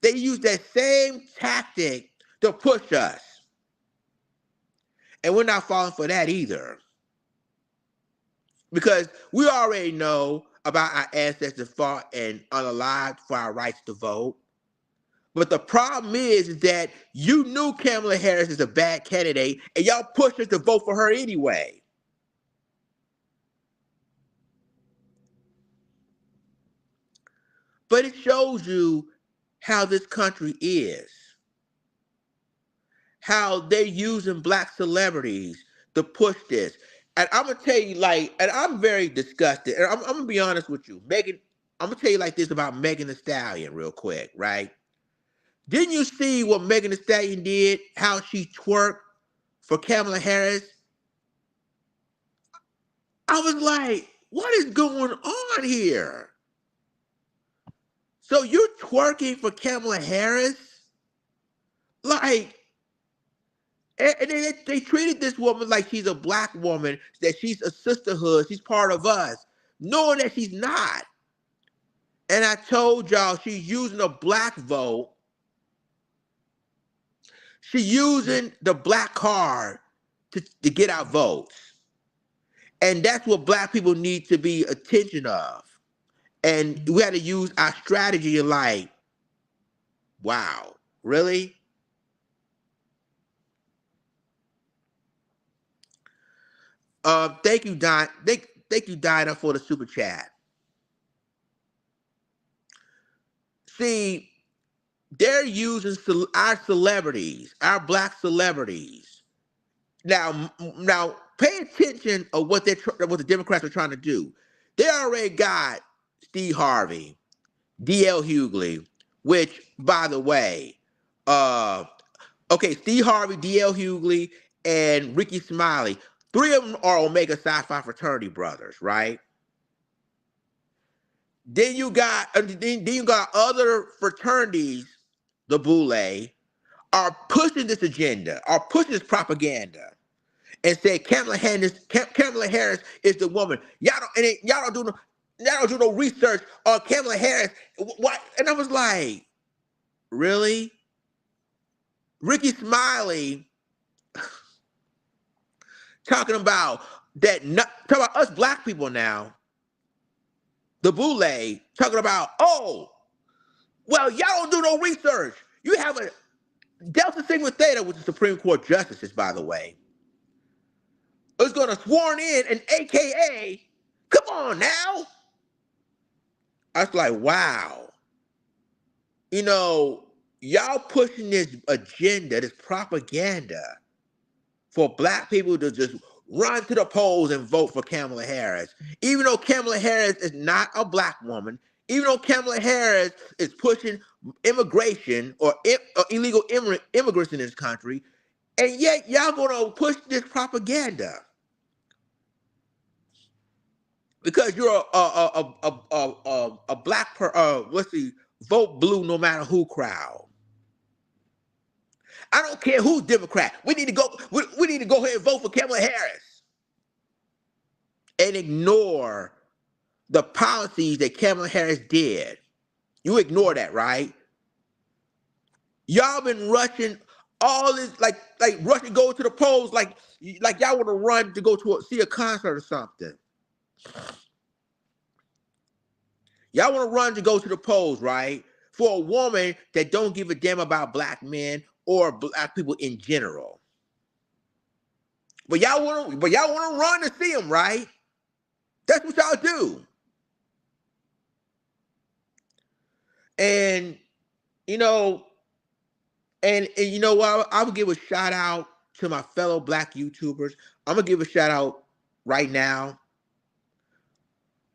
They use that same tactic to push us. And we're not falling for that either. Because we already know about our ancestors fought and unalived for our rights to vote. But the problem is that you knew Kamala Harris is a bad candidate, and y'all pushed us to vote for her anyway. But it shows you how this country is, how they're using black celebrities to push this. And I'm gonna tell you, and I'm very disgusted. And I'm gonna be honest with you, Megan. I'm gonna tell you like this about Megan Thee Stallion, real quick, right? Didn't you see what Megan Thee Stallion did? How she twerked for Kamala Harris? I was like, what is going on here? So you're twerking for Kamala Harris? Like, and they treated this woman like she's a black woman, that she's a sisterhood, she's part of us, knowing that she's not. And I told y'all she's using a black vote. She's using the black card to get our votes. And that's what black people need to be attention of. And we had to use our strategy like, wow, really? Thank you, Don. Thank you, Dinah, for the super chat. See, they're using our celebrities, our black celebrities. Now, pay attention of what what the Democrats are trying to do. They already got Steve Harvey, D.L. Hughley, which, by the way, uh, okay, Steve Harvey, D.L. Hughley, and Ricky Smiley. Three of them are Omega Psi Phi fraternity brothers, right? Then you got other fraternities, the Boule, are pushing this agenda, are pushing this propaganda, and say Kamala Harris is the woman. Y'all don't do no research on Kamala Harris. What? And I was like, really? Ricky Smiley talking about talking about us black people now. The Boule talking about, oh, well, y'all don't do no research. You have a Delta Sigma Theta, which is Supreme Court justices, by the way, is going to sworn in an AKA. Come on now. I was like, wow. You know, y'all pushing this agenda, this propaganda for black people to just run to the polls and vote for Kamala Harris. Even though Kamala Harris is not a black woman, even though Kamala Harris is pushing immigration or illegal immigrants in this country, and yet y'all gonna push this propaganda because you're a black vote blue no matter who crowd. I don't care who's Democrat. We need to go. We need to go ahead and vote for Kamala Harris and ignore the policies that Kamala Harris did. You ignore that, right? Y'all been rushing all this, like rushing to go to the polls, like y'all want to run to go to see a concert or something. Y'all want to run to go to the polls, right? For a woman that don't give a damn about black men or black people in general. But y'all want to run to see them, right? That's what y'all do. And you know, and you know what? I would give a shout out to my fellow black YouTubers. I'm gonna give a shout out right now.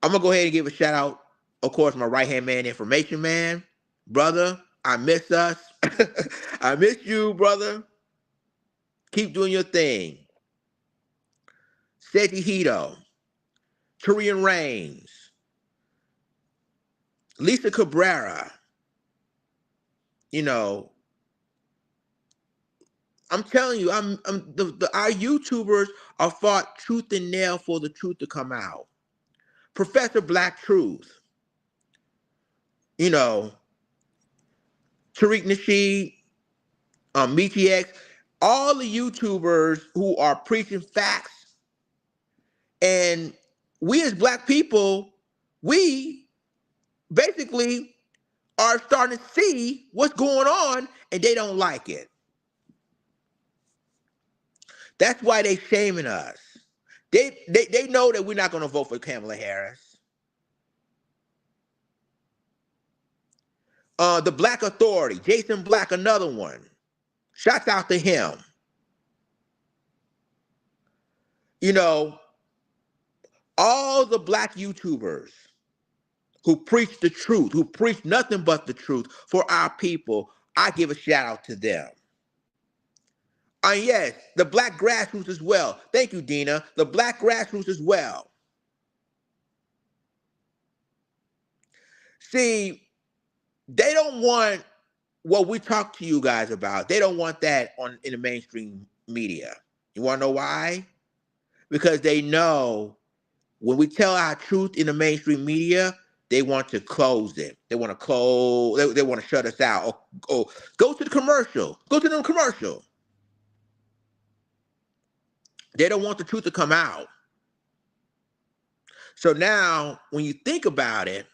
I'm gonna go ahead and give a shout out, of course, my right hand man, Information Man, brother. I miss us. I miss you, brother. Keep doing your thing. Seji Hito, Turian Reigns, Lisa Cabrera. You know, I'm telling you, our YouTubers are fought truth and nail for the truth to come out. Professor Black Truth, you know, Tariq Nasheed, Michi X, all the YouTubers who are preaching facts. And we as black people, we basically are starting to see what's going on and they don't like it. That's why they shaming us. They know that we're not going to vote for Kamala Harris. The Black Authority, Jason Black, another one. Shouts out to him. You know, all the black YouTubers who preach the truth, who preach nothing but the truth for our people, I give a shout out to them. And yes, the black grassroots as well. Thank you, Dina. The black grassroots as well. See, they don't want what we talk to you guys about. They don't want that in the mainstream media. You want to know why? Because they know when we tell our truth in the mainstream media, they want to close it. They want to close. They want to shut us out. Or go to the commercial. Go to the commercial. They don't want the truth to come out. So now, when you think about it,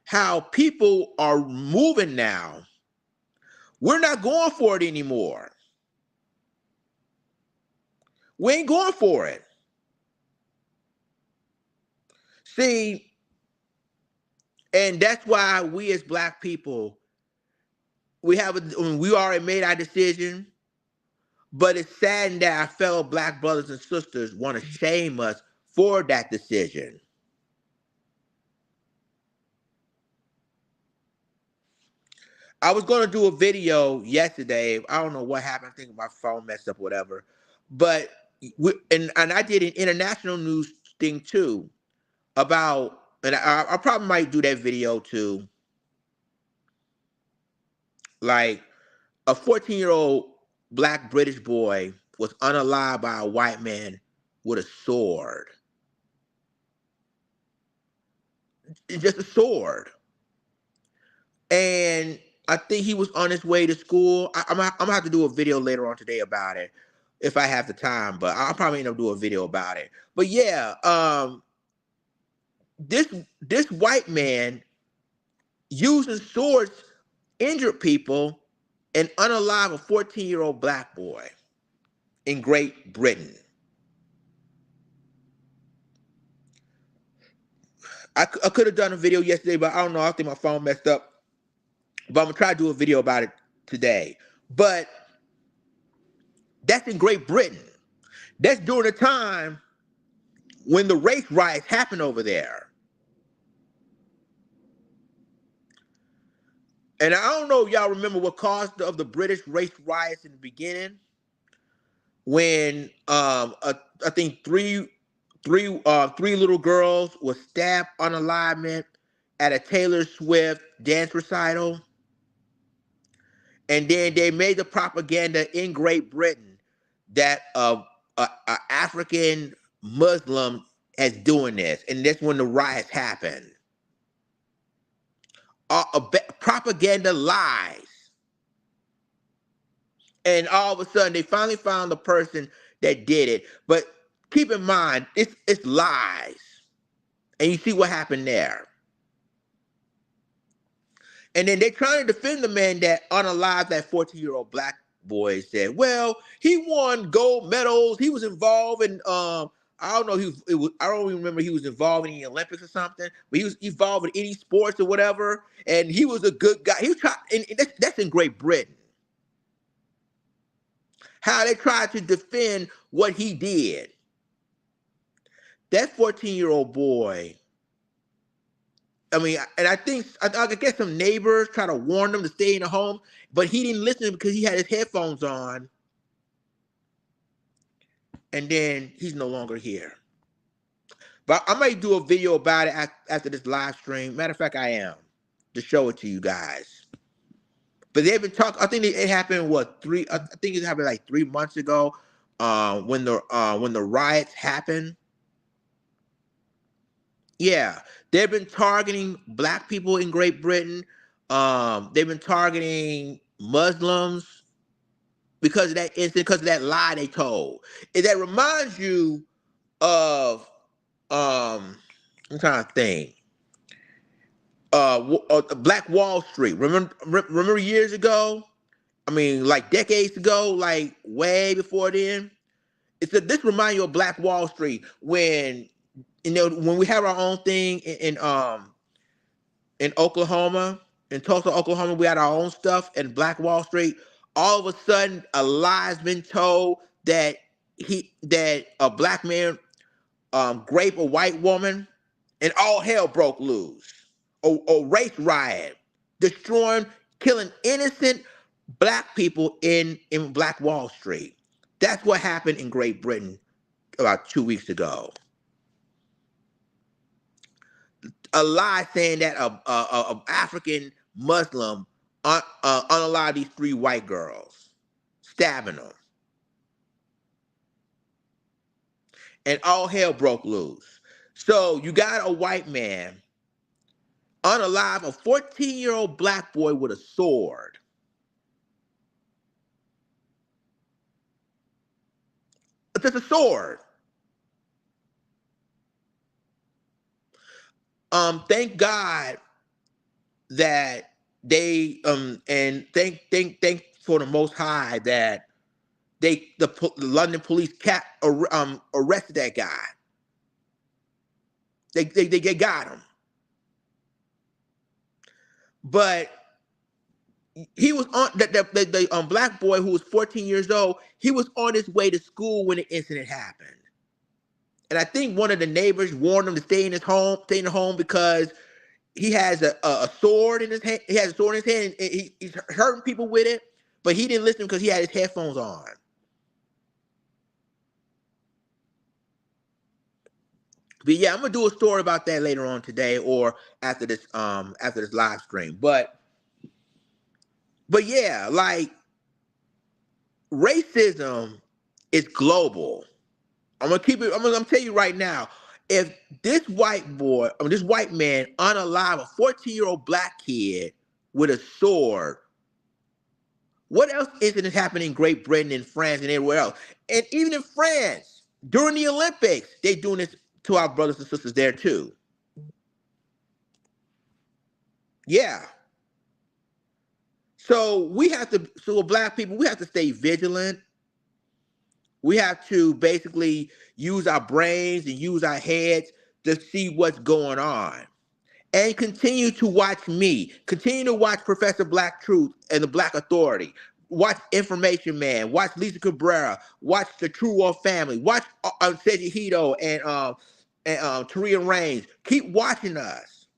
how people are moving now, we're not going for it anymore. We ain't going for it. See, and that's why we as black people, we already made our decision, but it's saddened that our fellow black brothers and sisters want to shame us for that decision. I was going to do a video yesterday. I don't know what happened. I think my phone messed up, whatever. But and I did an international news thing too about, and I probably might do that video too. Like a 14-year-old black British boy was unalived by a white man with a sword. Just a sword. And I think he was on his way to school. I'm gonna have to do a video later on today about it if I have the time, but I'll probably end up doing a video about it. But yeah, this white man using swords injured people and unalive a 14-year-old black boy in Great Britain. I could have done a video yesterday, but I don't know. I think my phone messed up. But I'm gonna try to do a video about it today. But that's in Great Britain. That's during the time when the race riots happened over there. And I don't know if y'all remember what caused the British race riots in the beginning, when I think three little girls were stabbed unalive at a Taylor Swift dance recital. And then they made the propaganda in Great Britain that a African Muslim as doing this, and that's when the riots happened. Propaganda lies, and all of a sudden they finally found the person that did it. But keep in mind, it's lies, and you see what happened there. And then they're trying to defend the man that unalived that 14-year-old black boy. Said, well, he won gold medals. He was involved in I don't know. I don't even remember he was involved in the Olympics or something. But he was involved in any sports or whatever. And he was a good guy. He was trying, and that's in Great Britain. How they tried to defend what he did. That 14-year-old boy. I mean, and I guess some neighbors try to warn him to stay in the home, but he didn't listen because he had his headphones on, and then he's no longer here. But I might do a video about it after this live stream. Matter of fact, I am to show it to you guys. But they've been talking. I think it happened I think it happened like 3 months ago, when the riots happened. Yeah, they've been targeting black people in Great Britain. They've been targeting Muslims because of that incident, because of that lie they told. And that reminds you of I'm trying to think. Black Wall Street. Remember years ago? I mean, like decades ago, like way before then. This reminds you of Black Wall Street when when we have our own thing in Oklahoma, in Tulsa, Oklahoma, we had our own stuff in Black Wall Street. All of a sudden, a lie's been told that a black man raped a white woman, and all hell broke loose. A race riot, destroying, killing innocent black people in Black Wall Street. That's what happened in Great Britain about 2 weeks ago. A lie saying that a African Muslim unalived these 3 white girls, stabbing them, and all hell broke loose. So you got a white man unalive a 14-year-old black boy with a sword. It's just a sword. Thank God that they and thank for the Most High that the London police arrested that guy. They got him, but he was on the black boy who was 14 years old. He was on his way to school when the incident happened, and I think one of the neighbors warned him to stay in the home because he has a sword in his hand. He has a sword in his hand, and he's hurting people with it. But he didn't listen because he had his headphones on. But yeah, I'm gonna do a story about that later on today or after this live stream. But yeah, like racism is global. I'm gonna keep it. I'm gonna tell you right now. If this this white man unalive a 14-year-old black kid with a sword, what else isn't happening in Great Britain and France and everywhere else? And even in France, during the Olympics, they doing this to our brothers and sisters there too. Yeah. So black people, we have to stay vigilant. We have to basically use our brains and use our heads to see what's going on. And continue to watch me. Continue to watch Professor Black Truth and the Black Authority. Watch Information Man. Watch Lisa Cabrera. Watch the True War Family. Watch Seji Hito and Taria Reigns. Keep watching us.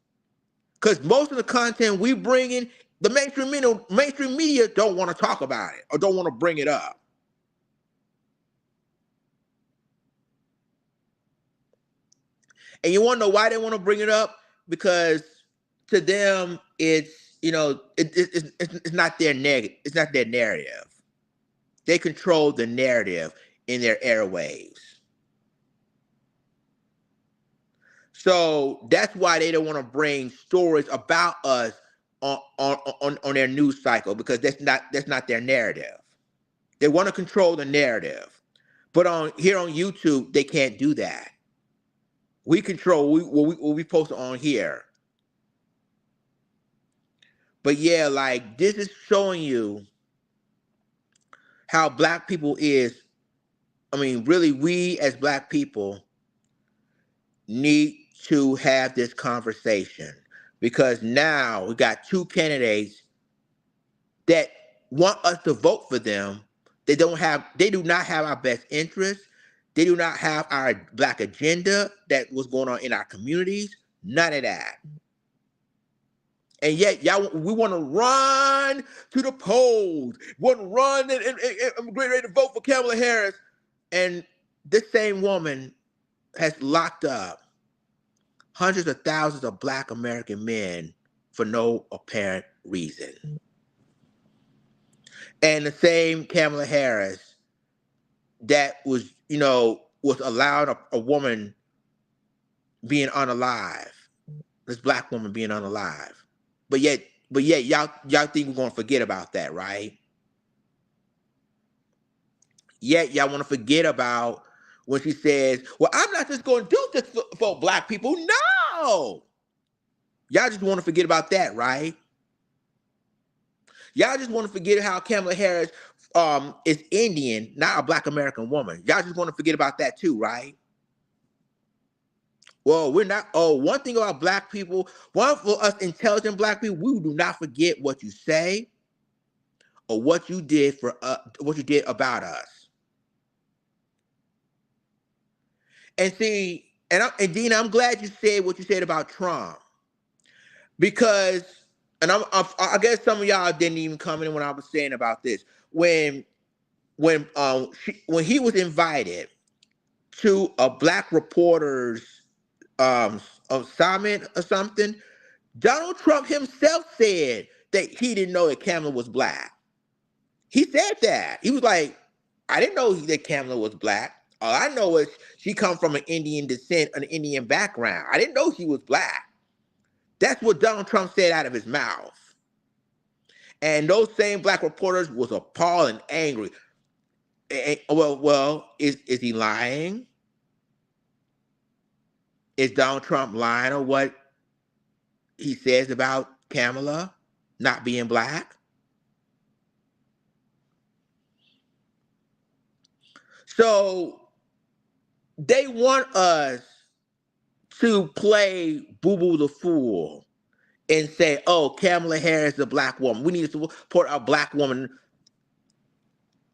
Because most of the content we bring in, the mainstream media don't want to talk about it or don't want to bring it up. And you want to know why they want to bring it up? Because to them, it's not their negative. It's not their narrative. They control the narrative in their airwaves. So that's why they don't want to bring stories about us on their news cycle, because that's not their narrative. They want to control the narrative. But on here on YouTube, they can't do that. We control what we post on here. But yeah, like this is showing you how black people is. I mean, really, we as black people need to have this conversation, because now we got two candidates that want us to vote for them. They do not have our best interests. They do not have our black agenda that was going on in our communities. None of that. And yet, y'all, we want to run to the polls, want to run and I'm getting ready to vote for Kamala Harris. And this same woman has locked up hundreds of thousands of black American men for no apparent reason. And the same Kamala Harris that was allowed a woman being unalive, this black woman being unalive. But yet y'all think we're gonna forget about that, right? Yet y'all want to forget about when she says, "Well, I'm not just gonna do this for black people." No, y'all just want to forget about that, right? Y'all just want to forget how Kamala Harris is Indian, not a black American woman. Y'all just want to forget about that too, right? Well, we're not. Oh, one thing about black people, one for us intelligent black people, we do not forget what you say or what you did about us. And see, and Dina, I'm glad you said what you said about Trump, because, and I guess some of y'all didn't even come in when I was saying about this. When he was invited to a black reporters summit or something, Donald Trump himself said that he didn't know that Kamala was black. He said that. He was like, I didn't know that Kamala was black. All I know is she come from an Indian descent, an Indian background. I didn't know she was black. That's what Donald Trump said out of his mouth. And those same black reporters was appalled and angry. Well, is he lying? Is Donald Trump lying on what he says about Kamala not being black? So they want us to play Boo Boo the Fool and say, oh, Kamala Harris is a black woman. We need to support a black woman.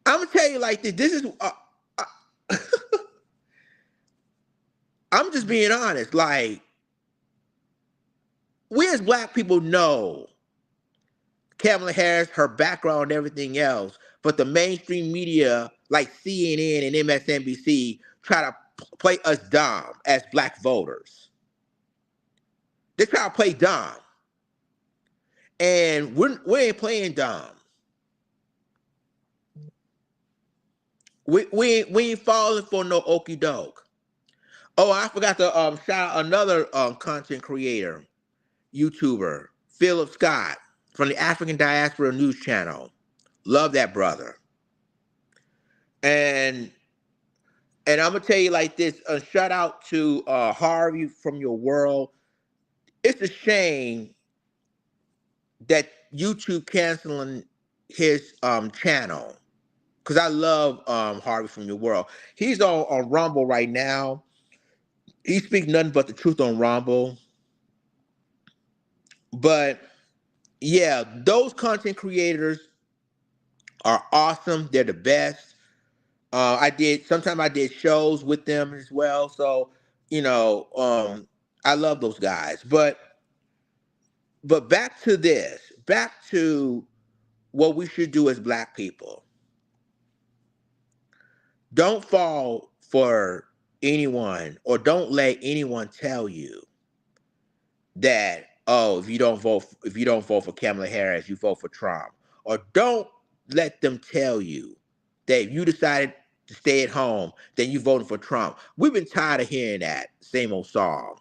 I'm going to tell you like this. This is, I'm just being honest. Like, we as black people know Kamala Harris, her background and everything else, but the mainstream media like CNN and MSNBC try to play us dumb as black voters. They try to play dumb. And we ain't playing dumb. We ain't falling for no okey doke. Oh, I forgot to shout out another content creator, YouTuber, Philip Scott from the African Diaspora News Channel. Love that brother. And I'm gonna tell you like this: shout out to Harvey from Your World. It's a shame that YouTube canceling his channel, because I love Harvey from Your World. He's on Rumble right now. He speaks nothing but the truth on Rumble. But yeah, those content creators are awesome. They're the best. Sometimes I did shows with them as well. So, I love those guys. But back to what we should do as black people. Don't fall for anyone, or don't let anyone tell you that, oh, if you don't vote for Kamala Harris, you vote for Trump. Or don't let them tell you that if you decided to stay at home, then you voted for Trump. We've been tired of hearing that same old song.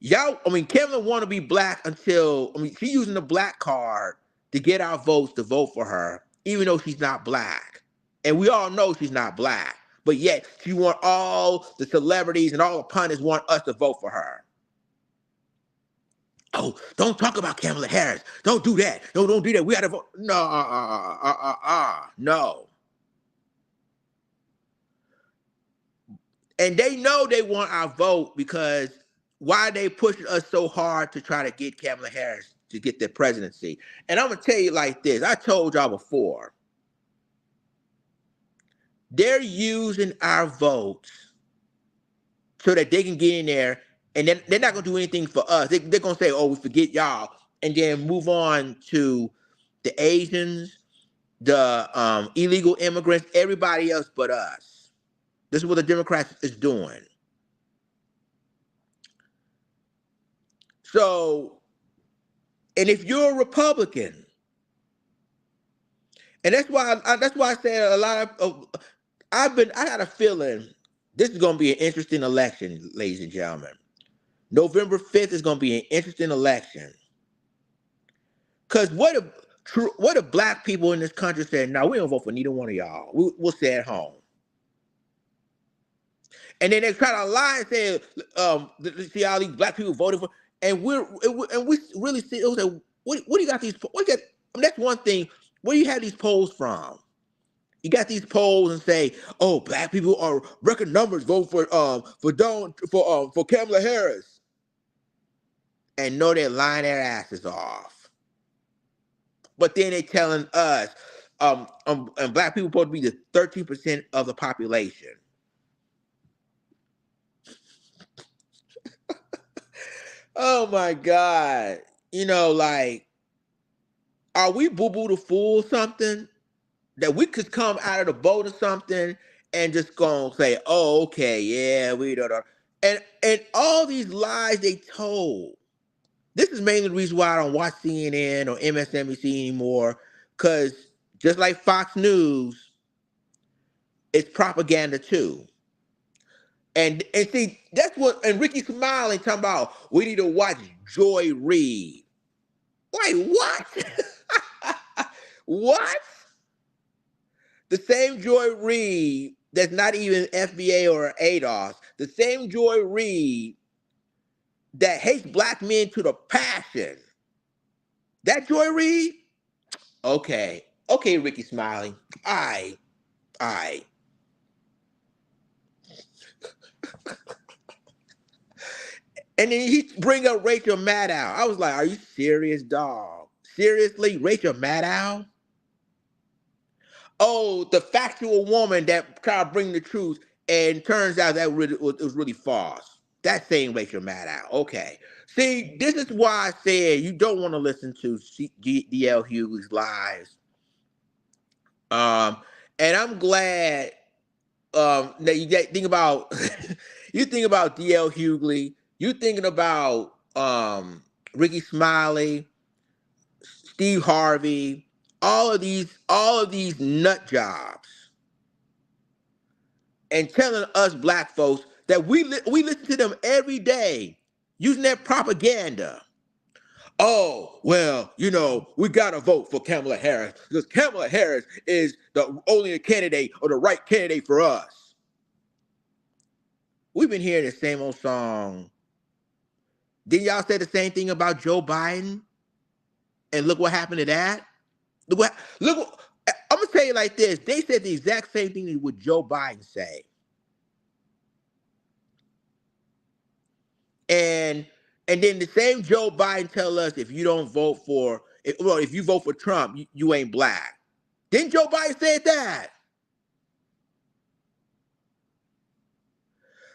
Y'all, I mean, Kamala want to be black until, I mean, she's using the black card to get our votes to vote for her, even though she's not black. And we all know she's not black. But yet, she want all the celebrities and all the pundits want us to vote for her. Oh, don't talk about Kamala Harris. Don't do that. No, don't do that. We got to vote. No, no. And they know they want our vote because why they pushing us so hard to try to get Kamala Harris to get the presidency. And I'm gonna tell you like this. I told y'all before. They're using our votes so that they can get in there, and then they're not gonna do anything for us. They're gonna say, "Oh, we forget y'all," and then move on to the Asians, the illegal immigrants, everybody else but us. This is what the Democrats is doing. So, and if you're a Republican, and that's why I said a lot of I had a feeling this is going to be an interesting election, ladies and gentlemen. November 5th is going to be an interesting election. Because what if black people in this country said, no, we don't vote for neither one of y'all. We'll stay at home. And then they try to lie and say, see all these black people voted for, and we really see, it was like, what do you got these, what you got, I mean, that's one thing, where do you have these polls from? You got these polls and say, "Oh, black people are record numbers vote for Kamala Harris," and know they're lying their asses off. But then they telling us, and black people supposed to be the 13% of the population. Oh my God! Like, are we boo boo the fool something that we could come out of the boat or something and just gonna say, "Oh, okay, yeah, we don't know," and all these lies they told. This is mainly the reason why I don't watch CNN or MSNBC anymore, because just like Fox News, it's propaganda too. And see, that's what, and Ricky Smiley talking about, we need to watch Joy Reid. Wait, what? What? The same Joy Reid that's not even FBA or ADOS, the same Joy Reid that hates black men to the passion. That Joy Reid? Okay. Okay, Ricky Smiley. I. And then he bring up Rachel Maddow. I was like, are you serious, dog? Seriously, Rachel Maddow? Oh, the factual woman that tried to bring the truth, and turns out that it was really false. That same Rachel Maddow. Okay. See, this is why I said you don't want to listen to DL Hughley's lies. Um, and I'm glad that you think about you think about DL Hughley, you thinking about Ricky Smiley, Steve Harvey, all of these nut jobs, and telling us black folks that we listen to them every day using their propaganda. Oh, well, we got to vote for Kamala Harris because Kamala Harris is the only candidate or the right candidate for us. We've been hearing the same old song. Did y'all say the same thing about Joe Biden? And look what happened to that. Look. I'm gonna tell you like this. They said the exact same thing as what Joe Biden say. And then the same Joe Biden tell us if you don't vote for, if you vote for Trump, you ain't black. Didn't Joe Biden say that?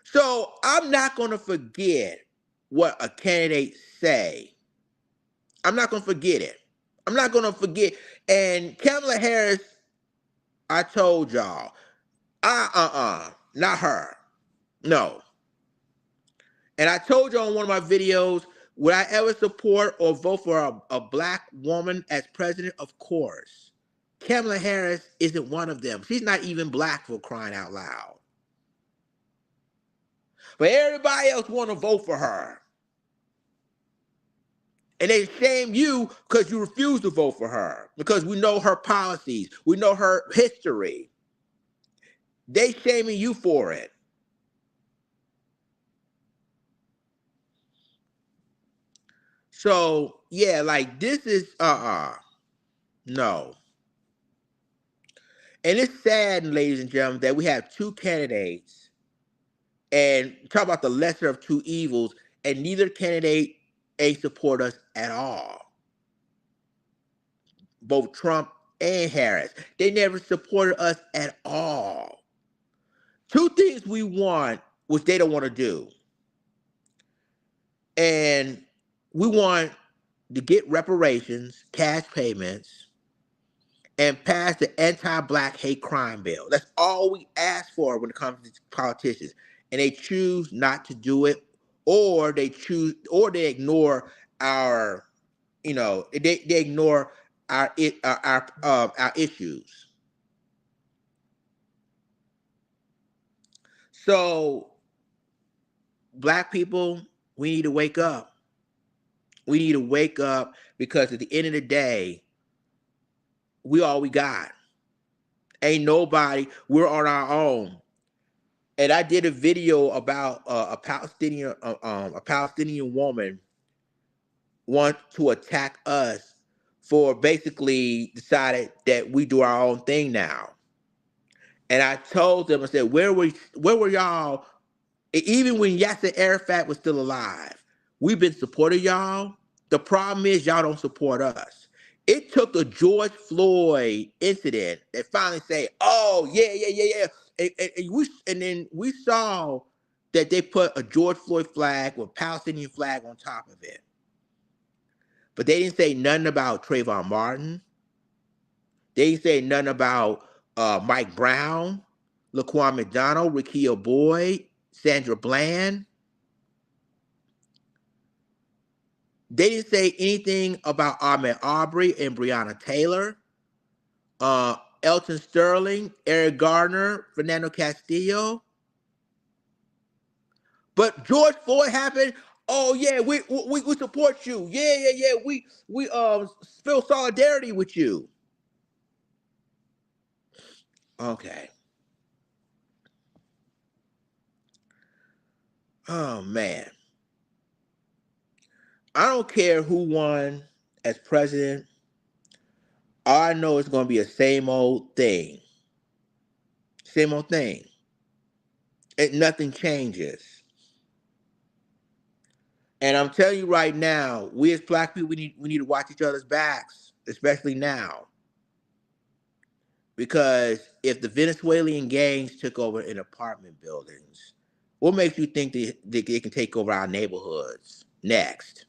So I'm not gonna forget what a candidate say. I'm not gonna forget it. I'm not gonna forget. And Kamala Harris, I told y'all, not her. No. And I told you on one of my videos, would I ever support or vote for a black woman as president? Of course. Kamala Harris isn't one of them. She's not even black, for crying out loud. But everybody else want to vote for her. And they shame you because you refuse to vote for her, because we know her policies, we know her history. They shaming you for it. So yeah, like this is no. And it's sad, ladies and gentlemen, that we have two candidates and talk about the lesser of two evils, and neither candidate ain't support us at all. Both Trump and Harris, they never supported us at all. Two things we want, which they don't want to do, and we want to get reparations, cash payments, and pass the anti-black hate crime bill. That's all we ask for when it comes to politicians. And they choose not to do it, or they ignore our, they ignore our issues. So black people, we need to wake up. We need to wake up, because at the end of the day, we all we got. Ain't nobody. We're on our own. And I did a video about a Palestinian woman want to attack us for basically decided that we do our own thing now. And I told them, I said, where were y'all even when Yasser Arafat was still alive? We've been supporting y'all. The problem is y'all don't support us. It took the George Floyd incident that finally say, oh yeah, yeah, yeah, yeah. And then we saw that they put a George Floyd flag with Palestinian flag on top of it. But they didn't say nothing about Trayvon Martin. They didn't say nothing about Mike Brown, Laquan McDonald, Rekia Boyd, Sandra Bland. They didn't say anything about Ahmaud Arbery and Breonna Taylor, Elton Sterling, Eric Gardner, Fernando Castillo. But George Floyd happened. Oh yeah, we support you. Yeah, yeah, yeah. We feel solidarity with you. Okay. Oh man. I don't care who won as president. All I know it's gonna be a same old thing. Same old thing. And nothing changes. And I'm telling you right now, we as black people, we need to watch each other's backs, especially now. Because if the Venezuelan gangs took over in apartment buildings, what makes you think they can take over our neighborhoods next?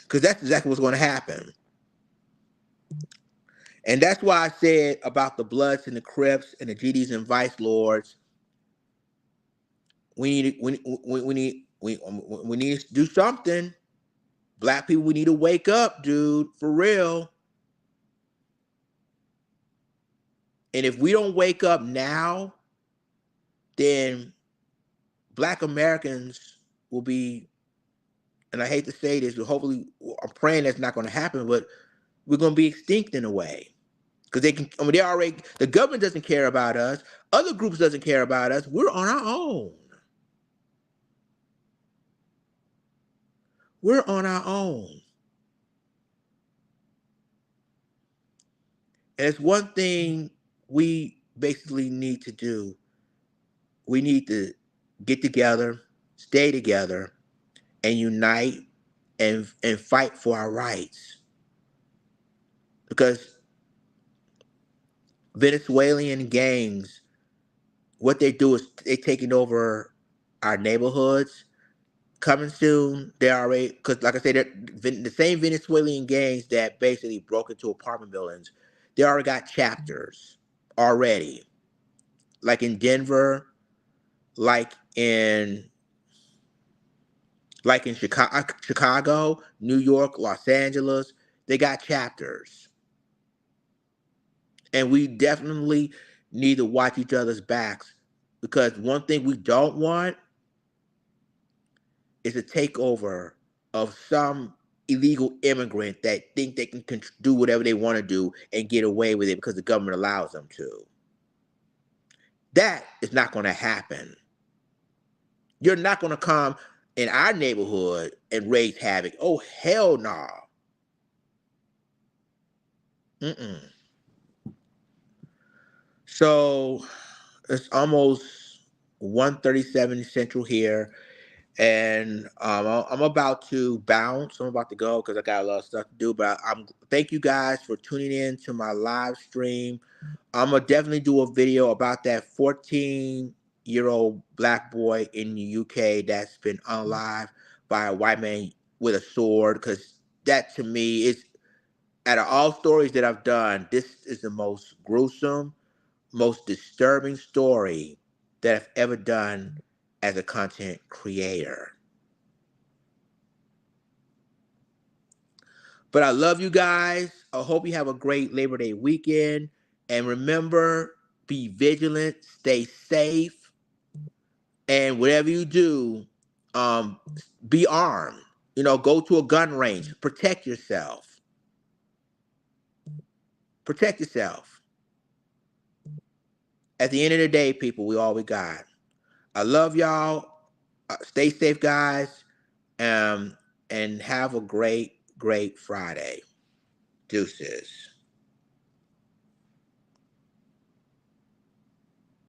Because that's exactly what's going to happen. And that's why I said about the Bloods and the Crips and the GDs and Vice Lords, we need to do something. Black people, we need to wake up, dude, for real. And if we don't wake up now, then Black Americans will be, and I hate to say this, but hopefully, I'm praying that's not going to happen, but we're going to be extinct in a way. Because they can, I mean, they already, the government doesn't care about us. Other groups doesn't care about us. We're on our own. We're on our own. And it's one thing we basically need to do. We need to get together, stay together, and unite and fight for our rights. Because Venezuelan gangs, what they do is they taking over our neighborhoods. Coming soon, they already, because like I said, the same Venezuelan gangs that basically broke into apartment buildings, they already got chapters already, like in Denver, like in Chicago, New York, Los Angeles. They got chapters, and we definitely need to watch each other's backs, because one thing we don't want is a takeover of some illegal immigrant that think they can do whatever they want to do and get away with it because the government allows them to. That is not going to happen. You're not going to come in our neighborhood and raise havoc. Oh, hell no. Mm-mm. So it's almost 1:37 Central here. And I'm about to bounce. I'm about to go because I got a lot of stuff to do. But I'm thank you guys for tuning in to my live stream. I'm gonna definitely do a video about that 14-year-old black boy in the UK that's been unalived by a white man with a sword. Because that to me is, out of all stories that I've done, this is the most gruesome, most disturbing story that I've ever done as a content creator. But I love you guys. I hope you have a great Labor Day weekend. And remember, be vigilant, stay safe, and whatever you do, um, be armed. You know, go to a gun range. Protect yourself. Protect yourself. At the end of the day, people, we all we got. I love y'all. Stay safe, guys. Um, and have a great, great Friday. Deuces.